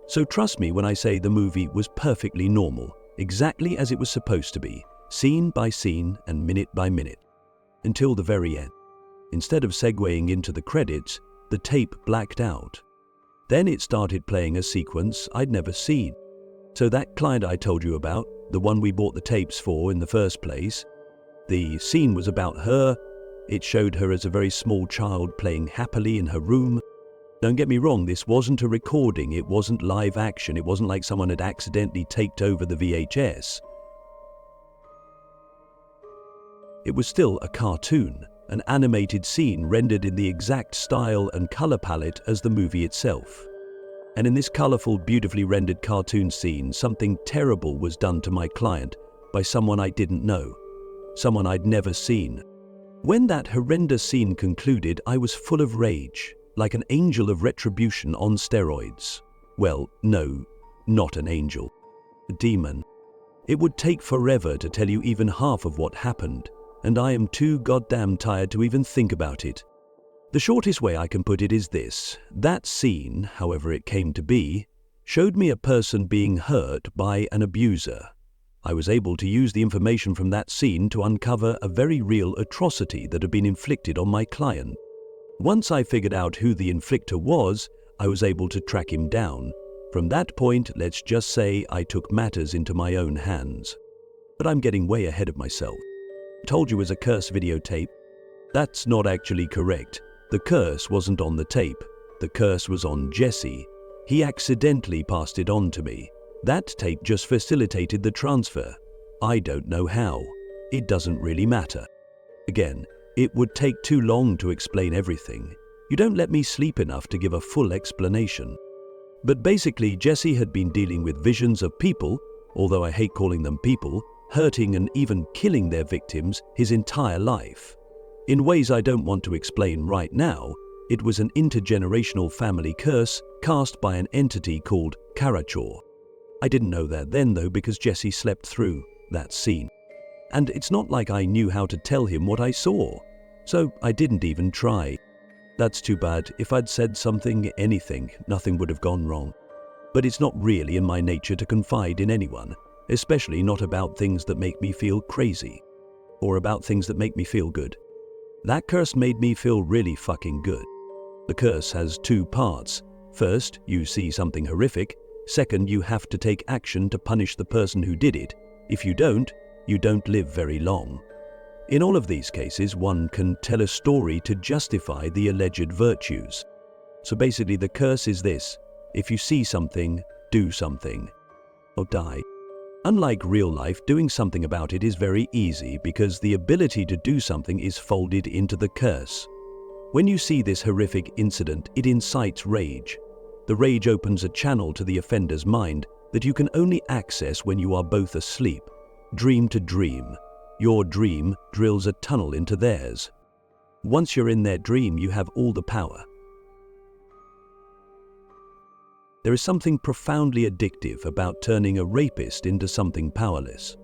So trust me when I say the movie was perfectly normal, exactly as it was supposed to be, scene by scene and minute by minute, until the very end. Instead of segueing into the credits, the tape blacked out. Then it started playing a sequence I'd never seen. So that client I told you about, the one we bought the tapes for in the first place, the scene was about her. It showed her as a very small child playing happily in her room. Don't get me wrong, this wasn't a recording, it wasn't live action, it wasn't like someone had accidentally taped over the VHS. It was still a cartoon, an animated scene rendered in the exact style and color palette as the movie itself. And in this colorful, beautifully rendered cartoon scene, something terrible was done to my client by someone I didn't know, someone I'd never seen. When that horrendous scene concluded, I was full of rage, like an angel of retribution on steroids. Well, no, not an angel. A demon. It would take forever to tell you even half of what happened, and I am too goddamn tired to even think about it. The shortest way I can put it is this: that scene, however it came to be, showed me a person being hurt by an abuser. I was able to use the information from that scene to uncover a very real atrocity that had been inflicted on my client. Once I figured out who the inflictor was, I was able to track him down. From that point, let's just say I took matters into my own hands. But I'm getting way ahead of myself. I told you it was a curse videotape. That's not actually correct. The curse wasn't on the tape. The curse was on Jesse. He accidentally passed it on to me. That tape just facilitated the transfer. I don't know how. It doesn't really matter. Again, it would take too long to explain everything. You don't let me sleep enough to give a full explanation. But basically, Jesse had been dealing with visions of people, although I hate calling them people, hurting and even killing their victims his entire life. In ways I don't want to explain right now, it was an intergenerational family curse cast by an entity called Karachor. I didn't know that then though, because Jesse slept through that scene. And it's not like I knew how to tell him what I saw, so I didn't even try. That's too bad. If I'd said something, anything, nothing would have gone wrong. But it's not really in my nature to confide in anyone, especially not about things that make me feel crazy, or about things that make me feel good. That curse made me feel really fucking good. The curse has two parts. First, you see something horrific. Second, you have to take action to punish the person who did it. If you don't live very long. In all of these cases, one can tell a story to justify the alleged virtues. So basically the curse is this: if you see something, do something, or die. Unlike real life, doing something about it is very easy because the ability to do something is folded into the curse. When you see this horrific incident, it incites rage. The rage opens a channel to the offender's mind that you can only access when you are both asleep. Dream to dream. Your dream drills a tunnel into theirs. Once you're in their dream, you have all the power. There is something profoundly addictive about turning a rapist into something powerless.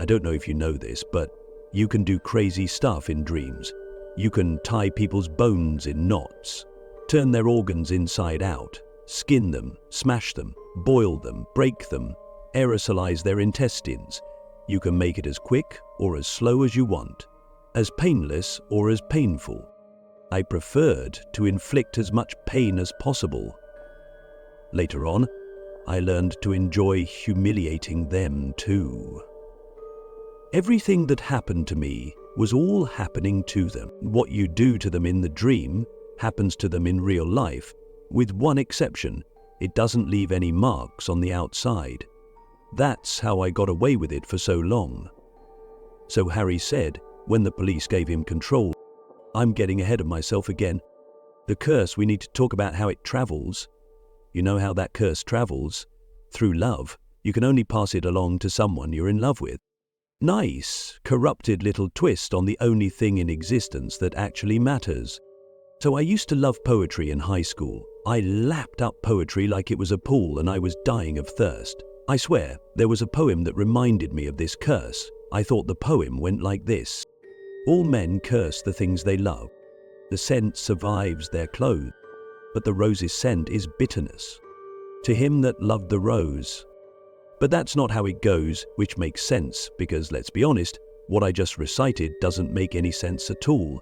I don't know if you know this, but you can do crazy stuff in dreams. You can tie people's bones in knots, turn their organs inside out, skin them, smash them, boil them, break them, aerosolize their intestines. You can make it as quick or as slow as you want, as painless or as painful. I preferred to inflict as much pain as possible. Later on, I learned to enjoy humiliating them too. Everything that happened to me was all happening to them. What you do to them in the dream happens to them in real life, with one exception: it doesn't leave any marks on the outside. That's how I got away with it for so long. So Harry said, when the police gave him control, I'm getting ahead of myself again. The curse, we need to talk about how it travels. You know how that curse travels? Through love. You can only pass it along to someone you're in love with. Nice, corrupted little twist on the only thing in existence that actually matters. So I used to love poetry in high school. I lapped up poetry like it was a pool and I was dying of thirst. I swear, there was a poem that reminded me of this curse. I thought the poem went like this. All men curse the things they love. The scent survives their clothes, but the rose's scent is bitterness. To him that loved the rose. But that's not how it goes, which makes sense, because let's be honest, what I just recited doesn't make any sense at all.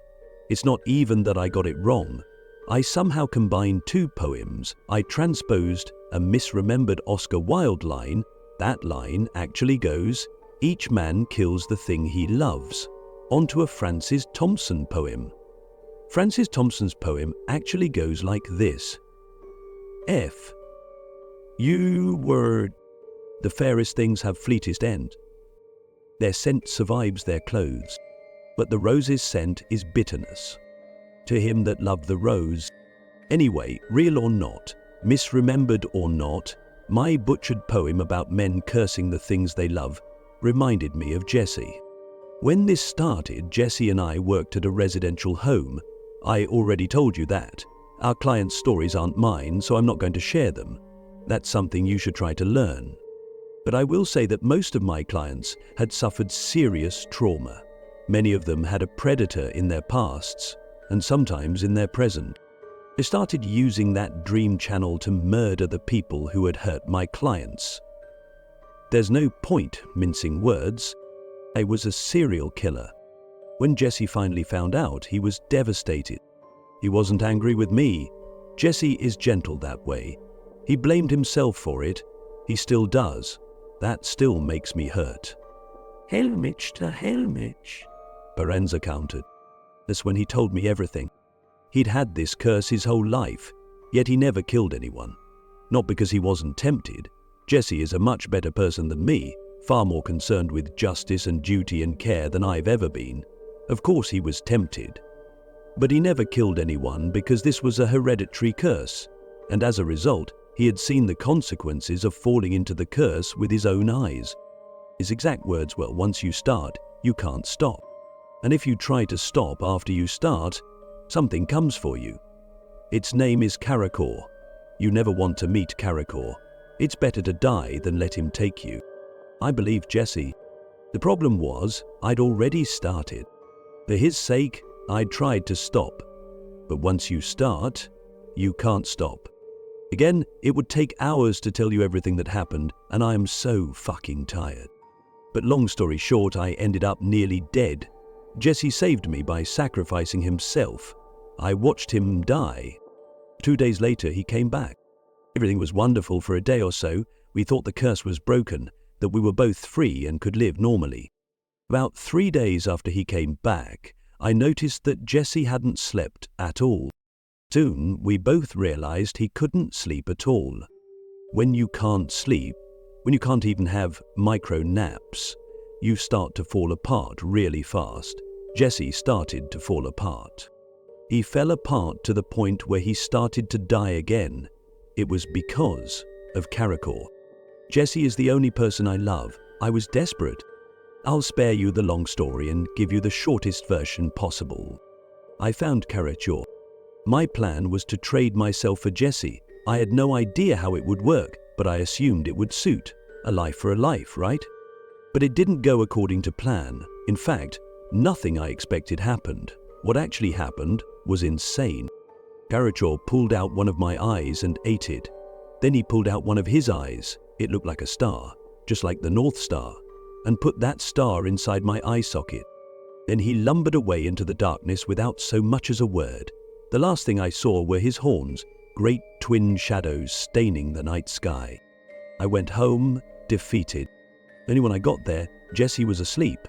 It's not even that I got it wrong. I somehow combined two poems. I transposed a misremembered Oscar Wilde line. That line actually goes, each man kills the thing he loves, onto a Francis Thompson poem. Francis Thompson's poem actually goes like this. F. You were. The fairest things have fleetest end. Their scent survives their clothes, but the rose's scent is bitterness. To him that loved the rose. Anyway, real or not, misremembered or not, my butchered poem about men cursing the things they love reminded me of Jesse. When this started, Jesse and I worked at a residential home. I already told you that. Our clients' stories aren't mine, so I'm not going to share them. That's something you should try to learn. But I will say that most of my clients had suffered serious trauma. Many of them had a predator in their pasts, and sometimes in their present. I started using that dream channel to murder the people who had hurt my clients. There's no point mincing words. I was a serial killer. When Jesse finally found out, he was devastated. He wasn't angry with me. Jesse is gentle that way. He blamed himself for it. He still does. That still makes me hurt. Helmich to Helmich, Parenza countered. That's when he told me everything. He'd had this curse his whole life, yet he never killed anyone. Not because he wasn't tempted. Jesse is a much better person than me, far more concerned with justice and duty and care than I've ever been. Of course he was tempted. But he never killed anyone because this was a hereditary curse, and as a result, he had seen the consequences of falling into the curse with his own eyes. His exact words were, once you start, you can't stop. And if you try to stop after you start, something comes for you. Its name is Karakor. You never want to meet Karakor. It's better to die than let him take you. I believed Jesse. The problem was, I'd already started. For his sake, I'd tried to stop. But once you start, you can't stop. Again, it would take hours to tell you everything that happened, and I am so fucking tired. But long story short, I ended up nearly dead. Jesse saved me by sacrificing himself. I watched him die. 2 days later, he came back. Everything was wonderful for a day or so. We thought the curse was broken, that we were both free and could live normally. About 3 days after he came back, I noticed that Jesse hadn't slept at all. Soon, we both realized he couldn't sleep at all. When you can't sleep, when you can't even have micro naps, you start to fall apart really fast. Jesse started to fall apart. He fell apart to the point where he started to die again. It was because of Karakor. Jesse is the only person I love. I was desperate. I'll spare you the long story and give you the shortest version possible. I found Karakor. My plan was to trade myself for Jesse. I had no idea how it would work, but I assumed it would suit. A life for a life, right? But it didn't go according to plan. In fact, nothing I expected happened. What actually happened was insane. Karakor pulled out one of my eyes and ate it. Then he pulled out one of his eyes. It looked like a star, just like the North Star, and put that star inside my eye socket. Then he lumbered away into the darkness without so much as a word. The last thing I saw were his horns, great twin shadows staining the night sky. I went home, defeated. Only when I got there, Jesse was asleep.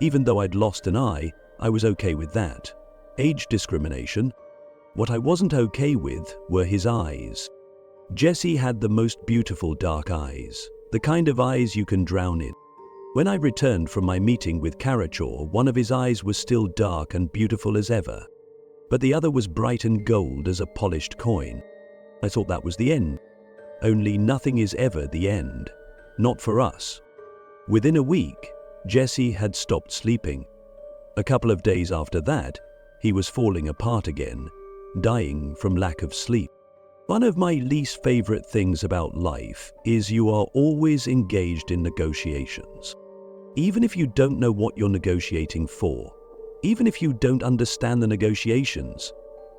Even though I'd lost an eye, I was okay with that. Age discrimination. What I wasn't okay with were his eyes. Jesse had the most beautiful dark eyes, the kind of eyes you can drown in. When I returned from my meeting with Karakor, one of his eyes was still dark and beautiful as ever, but the other was bright and gold as a polished coin. I thought that was the end. Only nothing is ever the end. Not for us. Within a week, Jesse had stopped sleeping. A couple of days after that, he was falling apart again, dying from lack of sleep. One of my least favorite things about life is you are always engaged in negotiations. Even if you don't know what you're negotiating for, even if you don't understand the negotiations,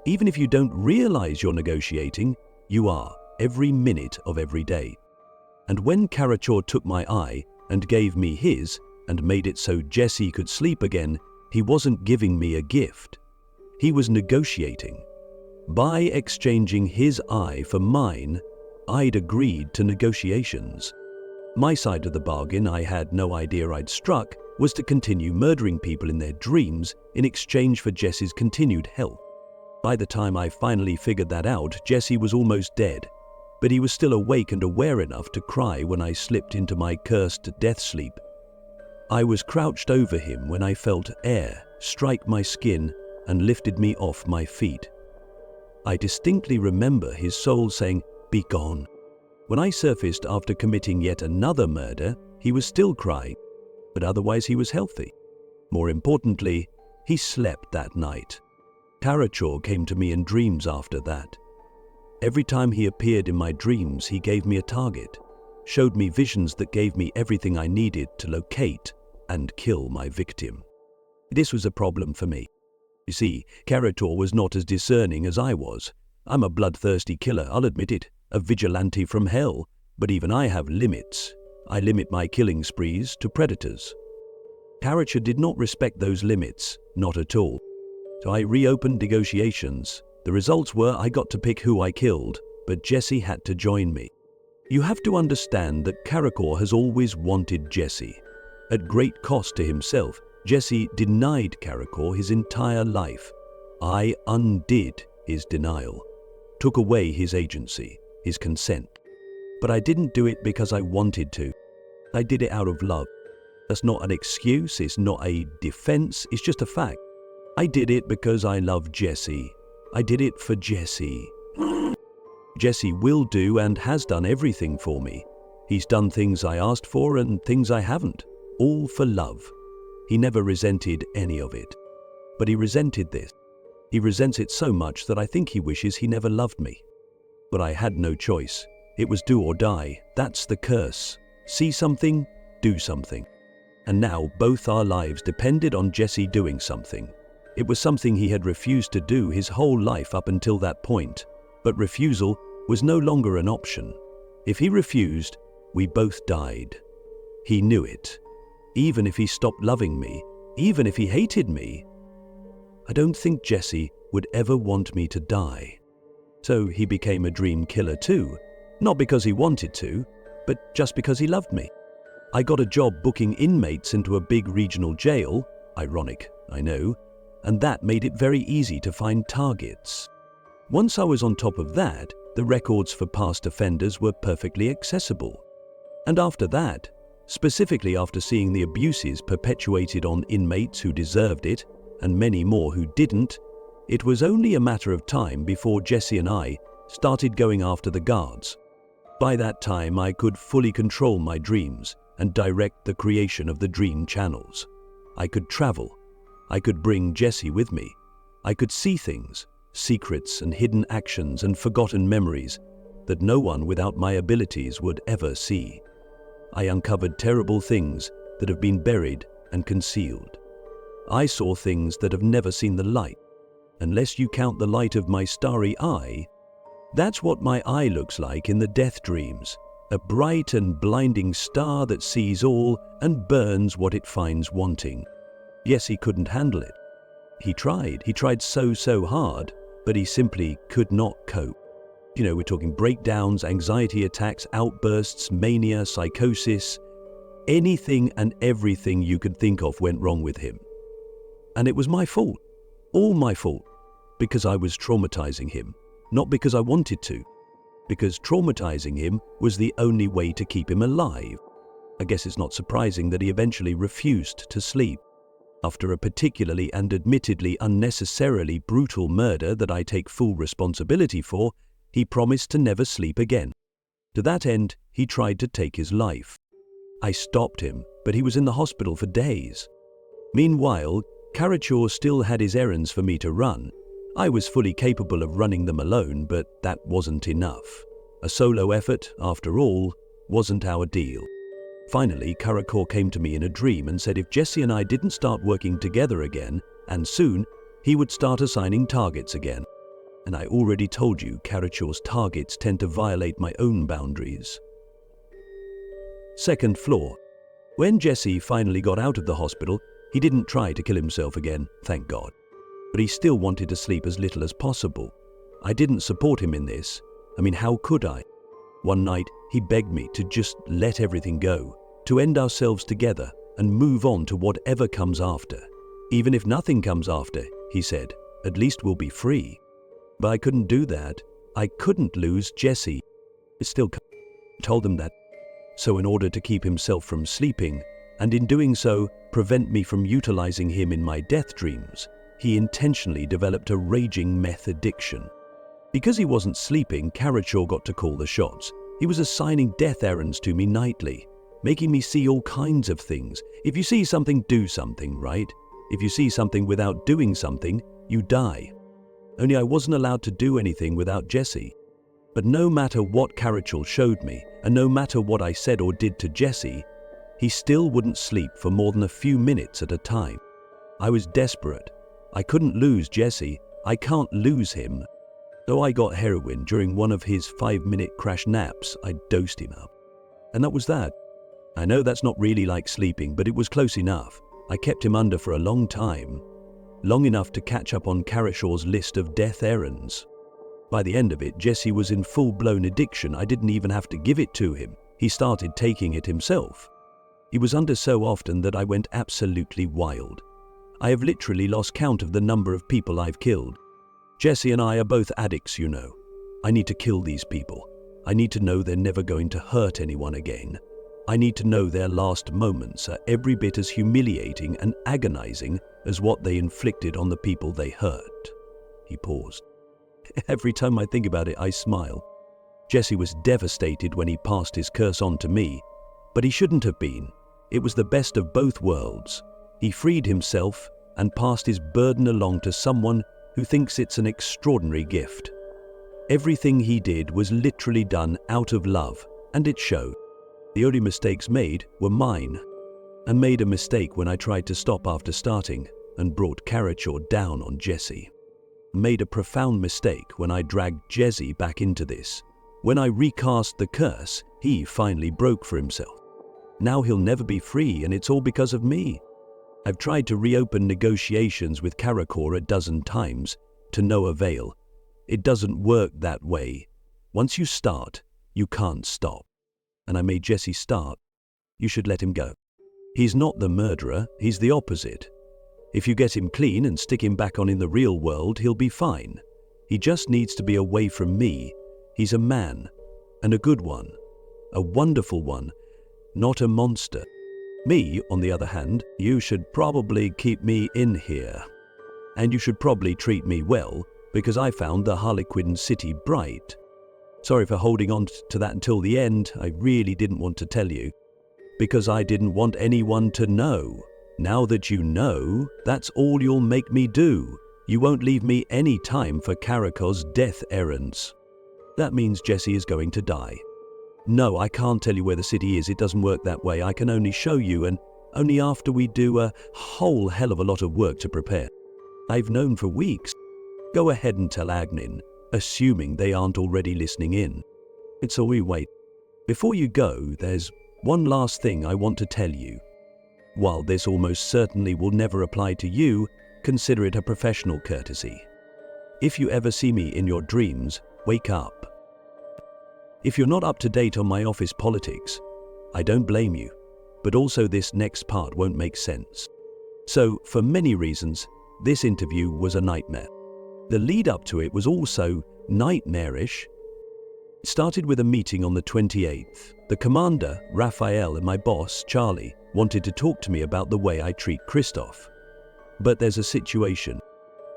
even if you don't realize you're negotiating, you are every minute of every day. And when Karakor took my eye and gave me his and made it so Jesse could sleep again, he wasn't giving me a gift. He was negotiating. By exchanging his eye for mine, I'd agreed to negotiations. My side of the bargain I had no idea I'd struck was to continue murdering people in their dreams in exchange for Jesse's continued health. By the time I finally figured that out, Jesse was almost dead, but he was still awake and aware enough to cry when I slipped into my cursed death sleep. I was crouched over him when I felt air strike my skin and lifted me off my feet. I distinctly remember his soul saying, "Be gone." When I surfaced after committing yet another murder, he was still crying, but otherwise he was healthy. More importantly, he slept that night. Karakor came to me in dreams after that. Every time he appeared in my dreams, he gave me a target, showed me visions that gave me everything I needed to locate and kill my victim. This was a problem for me. You see, Karakor was not as discerning as I was. I'm a bloodthirsty killer, I'll admit it, a vigilante from hell, but even I have limits. I limit my killing sprees to predators. Karakor did not respect those limits, not at all. So I reopened negotiations. The results were I got to pick who I killed, but Jesse had to join me. You have to understand that Karakor has always wanted Jesse. At great cost to himself, Jesse denied Karakor his entire life. I undid his denial, took away his agency, his consent. But I didn't do it because I wanted to. I did it out of love. That's not an excuse, it's not a defense, it's just a fact. I did it because I love Jesse. I did it for Jesse. Jesse will do and has done everything for me. He's done things I asked for and things I haven't, all for love. He never resented any of it. But he resented this. He resents it so much that I think he wishes he never loved me. But I had no choice. It was do or die. That's the curse. See something, do something. And now both our lives depended on Jesse doing something. It was something he had refused to do his whole life up until that point. But refusal was no longer an option. If he refused, we both died. He knew it. Even if he stopped loving me, even if he hated me, I don't think Jesse would ever want me to die. So he became a dream killer too, not because he wanted to, but just because he loved me. I got a job booking inmates into a big regional jail, ironic, I know, and that made it very easy to find targets. Once I was on top of that, the records for past offenders were perfectly accessible. And after that, specifically after seeing the abuses perpetuated on inmates who deserved it, and many more who didn't, it was only a matter of time before Jesse and I started going after the guards. By that time, I could fully control my dreams and direct the creation of the dream channels. I could travel. I could bring Jesse with me. I could see things, secrets and hidden actions and forgotten memories that no one without my abilities would ever see. I uncovered terrible things that have been buried and concealed. I saw things that have never seen the light. Unless you count the light of my starry eye, that's what my eye looks like in the death dreams, a bright and blinding star that sees all and burns what it finds wanting. Yes, he couldn't handle it. He tried so hard, but he simply could not cope. You know, we're talking breakdowns, anxiety attacks, outbursts, mania, psychosis. Anything and everything you could think of went wrong with him. And it was my fault, all my fault, because I was traumatizing him, not because I wanted to, because traumatizing him was the only way to keep him alive. I guess it's not surprising that he eventually refused to sleep. After a particularly and admittedly unnecessarily brutal murder that I take full responsibility for, he promised to never sleep again. To that end, he tried to take his life. I stopped him, but he was in the hospital for days. Meanwhile, Karachor still had his errands for me to run. I was fully capable of running them alone, but that wasn't enough. A solo effort, after all, wasn't our deal. Finally, Karachor came to me in a dream and said if Jesse and I didn't start working together again, and soon, he would start assigning targets again. And I already told you Karachor's targets tend to violate my own boundaries. Second floor. When Jesse finally got out of the hospital, he didn't try to kill himself again, thank God. But he still wanted to sleep as little as possible. I didn't support him in this. I mean, how could I? One night, he begged me to just let everything go, to end ourselves together and move on to whatever comes after. Even if nothing comes after, he said, at least we'll be free. But I couldn't do that. I couldn't lose Jesse. I still told him that. So in order to keep himself from sleeping, and in doing so, prevent me from utilizing him in my death dreams, he intentionally developed a raging meth addiction. Because he wasn't sleeping, Karachor got to call the shots. He was assigning death errands to me nightly, making me see all kinds of things. If you see something, do something, right? If you see something without doing something, you die. Only I wasn't allowed to do anything without Jesse. But no matter what Karachor showed me, and no matter what I said or did to Jesse, he still wouldn't sleep for more than a few minutes at a time. I was desperate. I couldn't lose Jesse. I can't lose him. So I got heroin during one of his 5-minute crash naps. I dosed him up. And that was that. I know that's not really like sleeping, but it was close enough. I kept him under for a long time. Long enough to catch up on Karachor's list of death errands. By the end of it, Jesse was in full-blown addiction. I didn't even have to give it to him. He started taking it himself. He was under so often that I went absolutely wild. I have literally lost count of the number of people I've killed. Jesse and I are both addicts, you know. I need to kill these people. I need to know they're never going to hurt anyone again. I need to know their last moments are every bit as humiliating and agonizing as what they inflicted on the people they hurt. He paused. Every time I think about it, I smile. Jesse was devastated when he passed his curse on to me, but he shouldn't have been. It was the best of both worlds. He freed himself and passed his burden along to someone who thinks it's an extraordinary gift. Everything he did was literally done out of love, and it showed. The only mistakes made were mine. I made a mistake when I tried to stop after starting and brought Karachor down on Jesse. Made a profound mistake when I dragged Jesse back into this. When I recast the curse, he finally broke for himself. Now he'll never be free, and it's all because of me. I've tried to reopen negotiations with Karachor a dozen times, to no avail. It doesn't work that way. Once you start, you can't stop. And I made Jesse start. You should let him go. He's not the murderer, he's the opposite. If you get him clean and stick him back on in the real world, he'll be fine. He just needs to be away from me. He's a man, and a good one, a wonderful one, not a monster. Me, on the other hand, you should probably keep me in here. And you should probably treat me well, because I found the Harlequin city bright. Sorry for holding on to that until the end. I really didn't want to tell you, because I didn't want anyone to know. Now that you know, that's all you'll make me do. You won't leave me any time for Karachor's death errands. That means Jesse is going to die. No, I can't tell you where the city is. It doesn't work that way. I can only show you, and only after we do a whole hell of a lot of work to prepare. I've known for weeks. Go ahead and tell Agnin, assuming they aren't already listening in. It's all we wait. Before you go, there's one last thing I want to tell you. While this almost certainly will never apply to you, consider it a professional courtesy. If you ever see me in your dreams, wake up. If you're not up to date on my office politics, I don't blame you, but also this next part won't make sense. So, for many reasons, this interview was a nightmare. The lead up to it was also nightmarish. It started with a meeting on the 28th. The commander, Raphael, and my boss, Charlie, wanted to talk to me about the way I treat Christoph. But there's a situation.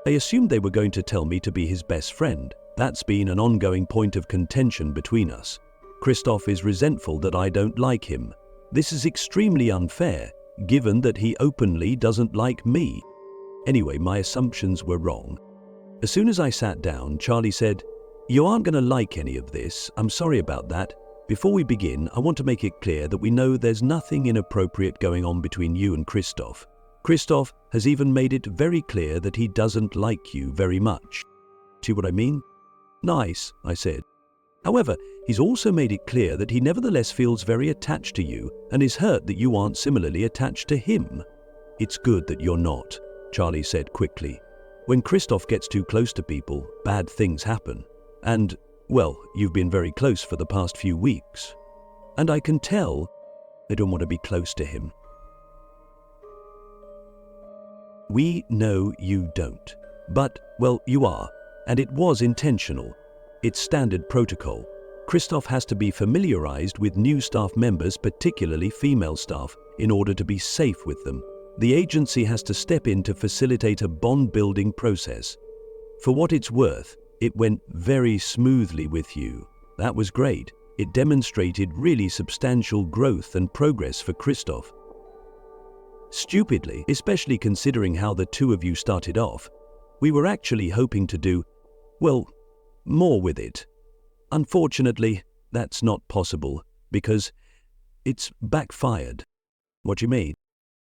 I assumed they were going to tell me to be his best friend. That's been an ongoing point of contention between us. Christoph is resentful that I don't like him. This is extremely unfair, given that he openly doesn't like me. Anyway, my assumptions were wrong. As soon as I sat down, Charlie said, "You aren't going to like any of this. I'm sorry about that. Before we begin, I want to make it clear that we know there's nothing inappropriate going on between you and Christoph. Christoph has even made it very clear that he doesn't like you very much. See what I mean?" "Nice," I said. "However, he's also made it clear that he nevertheless feels very attached to you and is hurt that you aren't similarly attached to him." "It's good that you're not," Charlie said quickly. "When Christoph gets too close to people, bad things happen. And, well, you've been very close for the past few weeks. And I can tell I don't want to be close to him." "We know you don't. But, well, you are. And it was intentional. It's standard protocol. Christoph has to be familiarized with new staff members, particularly female staff, in order to be safe with them. The agency has to step in to facilitate a bond-building process. For what it's worth, it went very smoothly with you. That was great. It demonstrated really substantial growth and progress for Christoph. Stupidly, especially considering how the two of you started off, we were actually hoping to do, well, more with it. Unfortunately, that's not possible, because it's backfired." "What do you mean?"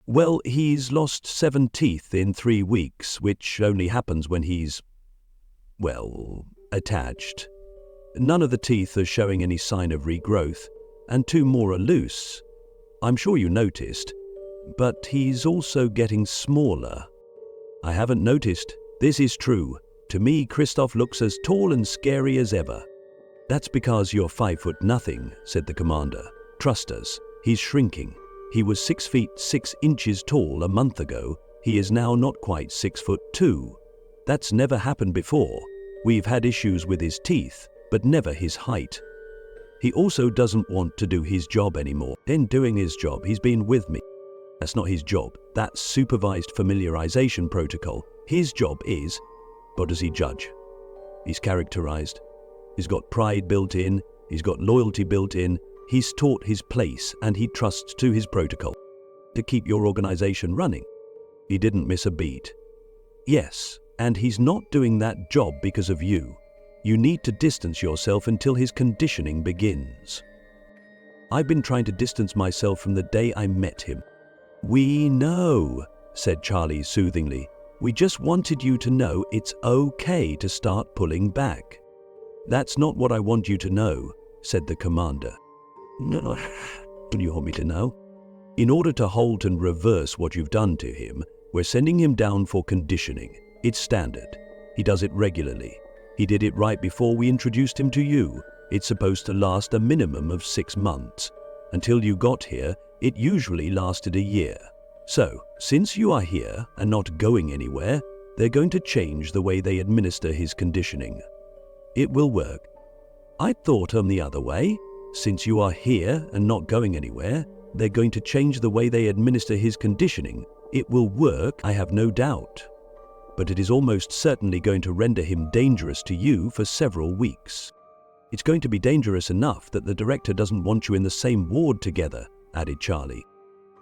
"Well, he's lost 7 teeth in 3 weeks, which only happens when he's, well, attached. None of the teeth are showing any sign of regrowth, and 2 more are loose. I'm sure you noticed, but he's also getting smaller." "I haven't noticed. This is true. To me, Christoph looks as tall and scary as ever." "That's because you're 5'0", said the commander. "Trust us, he's shrinking. He was 6 feet 6 inches tall a month ago. He is now not quite 6'2". That's never happened before. We've had issues with his teeth, but never his height. He also doesn't want to do his job anymore. In doing his job, he's been with me. That's not his job. That's supervised familiarization protocol. His job is, what does he judge? He's characterized. He's got pride built in. He's got loyalty built in. He's taught his place and he trusts to his protocol to keep your organization running. He didn't miss a beat. Yes, and he's not doing that job because of you. You need to distance yourself until his conditioning begins. I've been trying to distance myself from the day I met him. We know, said Charlie soothingly. We just wanted you to know it's okay to start pulling back. That's not what I want you to know, said the commander. No, what do you want me to know? In order to halt and reverse what you've done to him, we're sending him down for conditioning. It's standard. He does it regularly. He did it right before we introduced him to you. It's supposed to last a minimum of 6 months. Until you got here, it usually lasted a year. So, since you are here and not going anywhere, they're going to change the way they administer his conditioning. It will work. I thought on the other way. Since you are here and not going anywhere, they're going to change the way they administer his conditioning. It will work, I have no doubt. But it is almost certainly going to render him dangerous to you for several weeks. It's going to be dangerous enough that the director doesn't want you in the same ward together, added Charlie.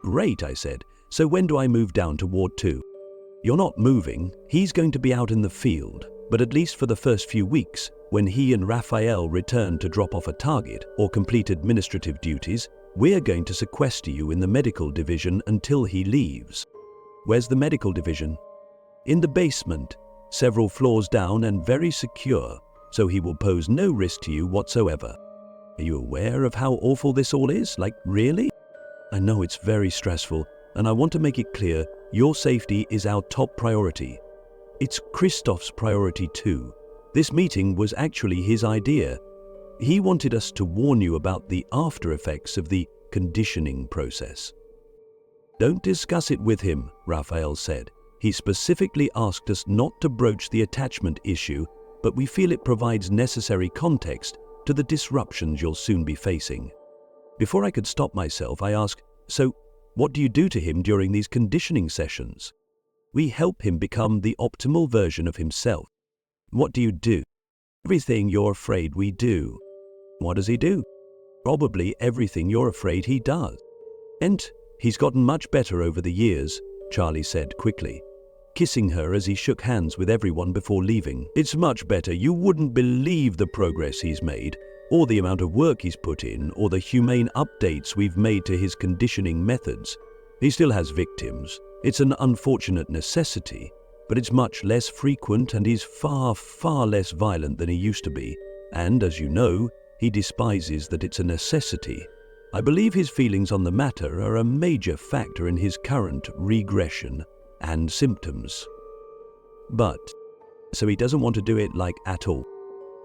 Great, I said. So when do I move down to Ward 2? You're not moving. He's going to be out in the field, but at least for the first few weeks, when he and Raphael return to drop off a target or complete administrative duties, we're going to sequester you in the medical division until he leaves. Where's the medical division? In the basement, several floors down and very secure, so he will pose no risk to you whatsoever. Are you aware of how awful this all is? Like, really? I know it's very stressful, and I want to make it clear, your safety is our top priority. It's Christoph's priority too. This meeting was actually his idea. He wanted us to warn you about the after effects of the conditioning process. Don't discuss it with him, Raphael said. He specifically asked us not to broach the attachment issue, but we feel it provides necessary context to the disruptions you'll soon be facing. Before I could stop myself, I asked, so what do you do to him during these conditioning sessions? We help him become the optimal version of himself. What do you do? Everything you're afraid we do. What does he do? Probably everything you're afraid he does. And he's gotten much better over the years, Charlie said quickly, kissing her as he shook hands with everyone before leaving. It's much better. You wouldn't believe the progress he's made, or the amount of work he's put in, or the humane updates we've made to his conditioning methods. He still has victims. It's an unfortunate necessity, but it's much less frequent and he's far, far less violent than he used to be. And, as you know, he despises that it's a necessity. I believe his feelings on the matter are a major factor in his current regression and symptoms. But, so he doesn't want to do it like at all?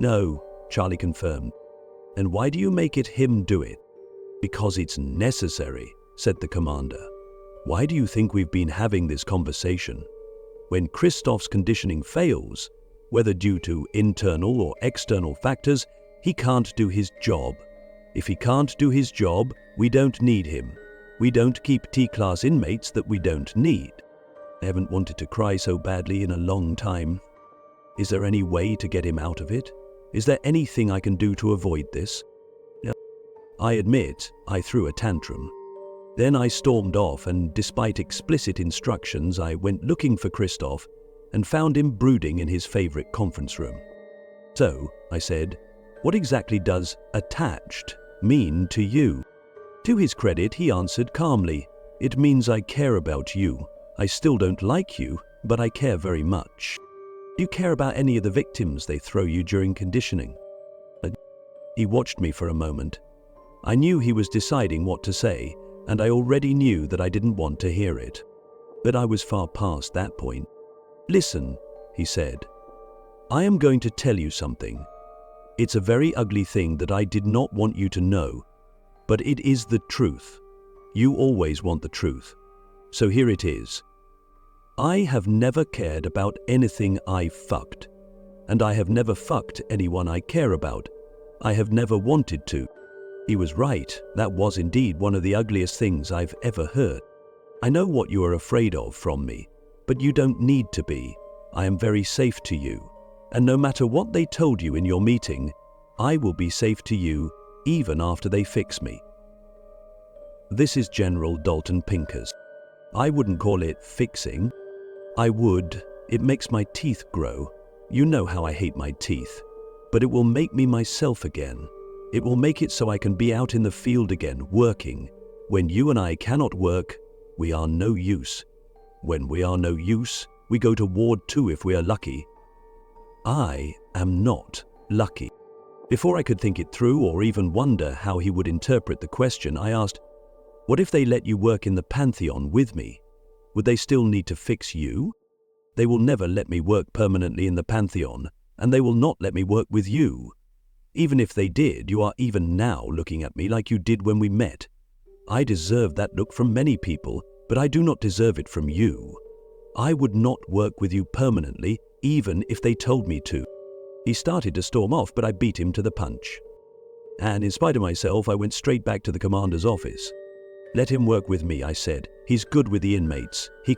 No, Charlie confirmed. And why do you make it him do it? Because it's necessary, said the commander. Why do you think we've been having this conversation? When Christoph's conditioning fails, whether due to internal or external factors, he can't do his job. If he can't do his job, we don't need him. We don't keep T-class inmates that we don't need. I haven't wanted to cry so badly in a long time. Is there any way to get him out of it? Is there anything I can do to avoid this? I admit, I threw a tantrum. Then I stormed off, and despite explicit instructions, I went looking for Christoph and found him brooding in his favorite conference room. So, I said, what exactly does attached mean to you? To his credit, he answered calmly, it means I care about you. I still don't like you, but I care very much. Do you care about any of the victims they throw you during conditioning? He watched me for a moment. I knew he was deciding what to say, and I already knew that I didn't want to hear it. But I was far past that point. Listen, he said. I am going to tell you something. It's a very ugly thing that I did not want you to know, but it is the truth. You always want the truth. So here it is. I have never cared about anything I fucked, and I have never fucked anyone I care about. I have never wanted to. He was right. That was indeed one of the ugliest things I've ever heard. I know what you are afraid of from me, but you don't need to be. I am very safe to you, and no matter what they told you in your meeting, I will be safe to you even after they fix me. This is General Dalton Pinkers. I wouldn't call it fixing. I would. It makes my teeth grow. You know how I hate my teeth. But it will make me myself again. It will make it so I can be out in the field again, working. When you and I cannot work, we are no use. When we are no use, we go to Ward 2 if we are lucky. I am not lucky. Before I could think it through or even wonder how he would interpret the question, I asked, "What if they let you work in the Pantheon with me? Would they still need to fix you?" "They will never let me work permanently in the Pantheon, and they will not let me work with you. Even if they did, you are even now looking at me like you did when we met. I deserve that look from many people, but I do not deserve it from you. I would not work with you permanently, even if they told me to." He started to storm off, but I beat him to the punch. And in spite of myself, I went straight back to the commander's office. "Let him work with me," I said. "He's good with the inmates. He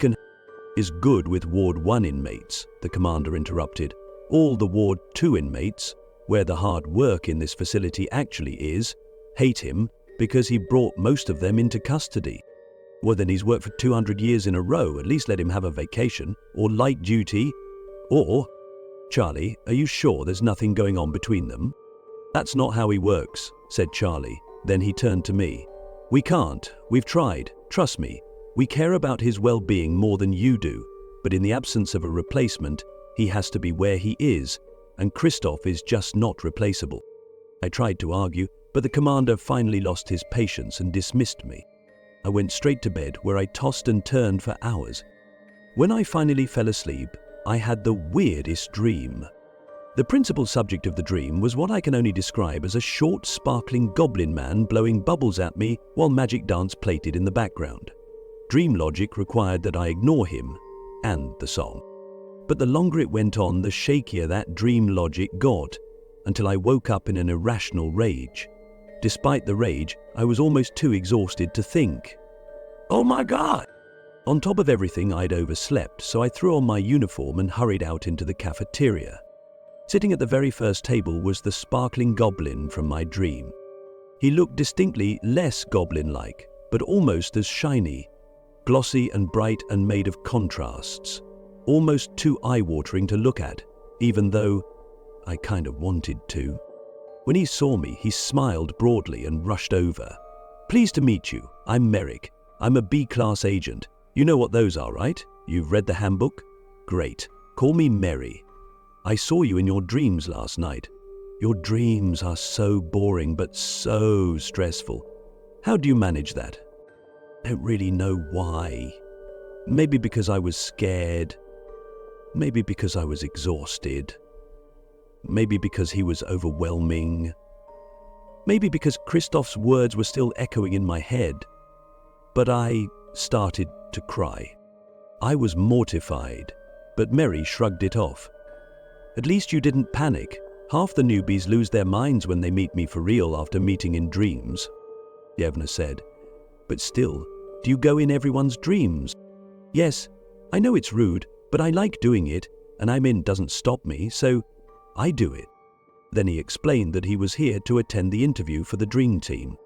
is good with Ward 1 inmates," the commander interrupted. "All the Ward 2 inmates, where the hard work in this facility actually is, hate him because he brought most of them into custody." "Well, then he's worked for 200 years in a row. At least let him have a vacation, or light duty, or..." "Charlie, are you sure there's nothing going on between them?" "That's not how he works," said Charlie. Then he turned to me. "We can't. We've tried. Trust me. We care about his well-being more than you do. But in the absence of a replacement, he has to be where he is, and Christoph is just not replaceable." I tried to argue, but the commander finally lost his patience and dismissed me. I went straight to bed, where I tossed and turned for hours. When I finally fell asleep, I had the weirdest dream. The principal subject of the dream was what I can only describe as a short, sparkling goblin man blowing bubbles at me while magic dance played in the background. Dream logic required that I ignore him and the song. But the longer it went on, the shakier that dream logic got, until I woke up in an irrational rage. Despite the rage, I was almost too exhausted to think. "Oh my God!" On top of everything, I'd overslept, so I threw on my uniform and hurried out into the cafeteria. Sitting at the very first table was the sparkling goblin from my dream. He looked distinctly less goblin-like, but almost as shiny, glossy and bright and made of contrasts. Almost too eye-watering to look at, even though I kind of wanted to. When he saw me, he smiled broadly and rushed over. "Pleased to meet you. I'm Merrick. I'm a B-class agent. You know what those are, right? You've read the handbook? Great. Call me Mary. I saw you in your dreams last night. Your dreams are so boring but so stressful. How do you manage that?" I don't really know why. Maybe because I was scared. Maybe because I was exhausted. Maybe because he was overwhelming. Maybe because Christoph's words were still echoing in my head. But I started to cry. I was mortified, but Mary shrugged it off. "At least you didn't panic. Half the newbies lose their minds when they meet me for real after meeting in dreams," Yevna said. "But still, do you go in everyone's dreams?" "Yes, I know it's rude, but I like doing it, and I'm in doesn't stop me, so I do it." Then he explained that he was here to attend the interview for the dream team.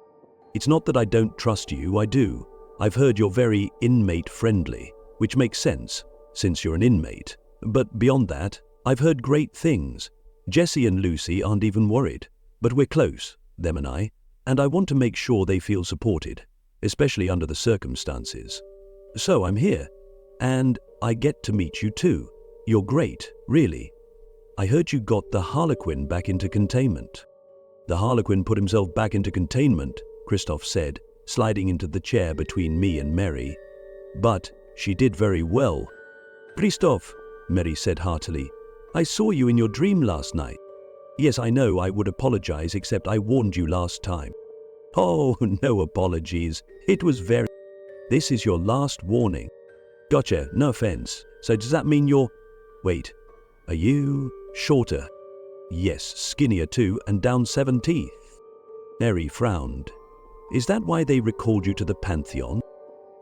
"It's not that I don't trust you, I do. I've heard you're very inmate-friendly, which makes sense, since you're an inmate. But beyond that, I've heard great things. Jesse and Lucy aren't even worried, but we're close, them and I want to make sure they feel supported, especially under the circumstances. So I'm here, and I get to meet you too. You're great, really. I heard you got the Harlequin back into containment." "The Harlequin put himself back into containment," Christoph said, sliding into the chair between me and Mary. "But she did very well." "Christoph," Mary said heartily, "I saw you in your dream last night." "Yes, I know, I would apologize, except I warned you last time." "Oh, no apologies. It was very... This is your last warning." "Gotcha, no offense. So does that mean you're... Wait, are you shorter?" "Yes, skinnier too, and down 7 teeth." Mary frowned. "Is that why they recalled you to the Pantheon?"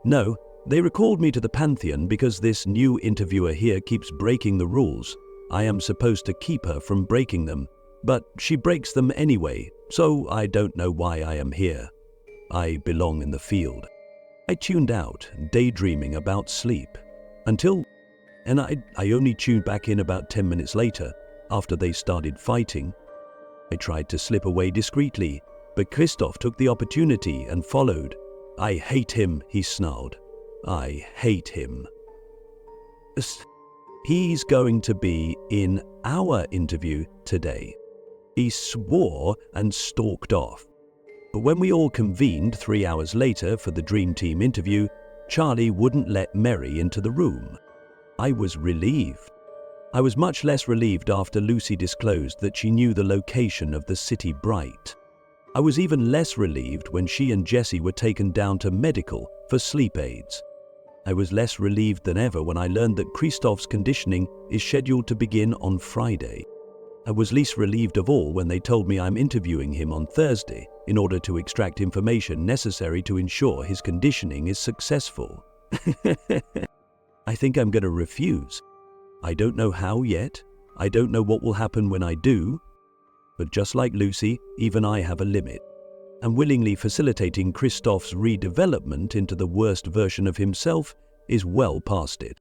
"No, they recalled me to the Pantheon because this new interviewer here keeps breaking the rules. I am supposed to keep her from breaking them, but she breaks them anyway, so I don't know why I am here. I belong in the field." I tuned out, daydreaming about sleep, and I only tuned back in about 10 minutes later, after they started fighting. I tried to slip away discreetly, but Christoph took the opportunity and followed. "I hate him," he snarled. "I hate him." He's going to be in our interview today. He swore and stalked off. But when we all convened 3 hours later for the Dream Team interview, Charlie wouldn't let Mary into the room. I was relieved. I was much less relieved after Lucy disclosed that she knew the location of the City Bright. I was even less relieved when she and Jessie were taken down to medical for sleep aids. I was less relieved than ever when I learned that Christoph's conditioning is scheduled to begin on Friday. I was least relieved of all when they told me I'm interviewing him on Thursday in order to extract information necessary to ensure his conditioning is successful. I think I'm going to refuse. I don't know how yet. I don't know what will happen when I do. But just like Lucy, even I have a limit. And willingly facilitating Christoph's redevelopment into the worst version of himself is well past it.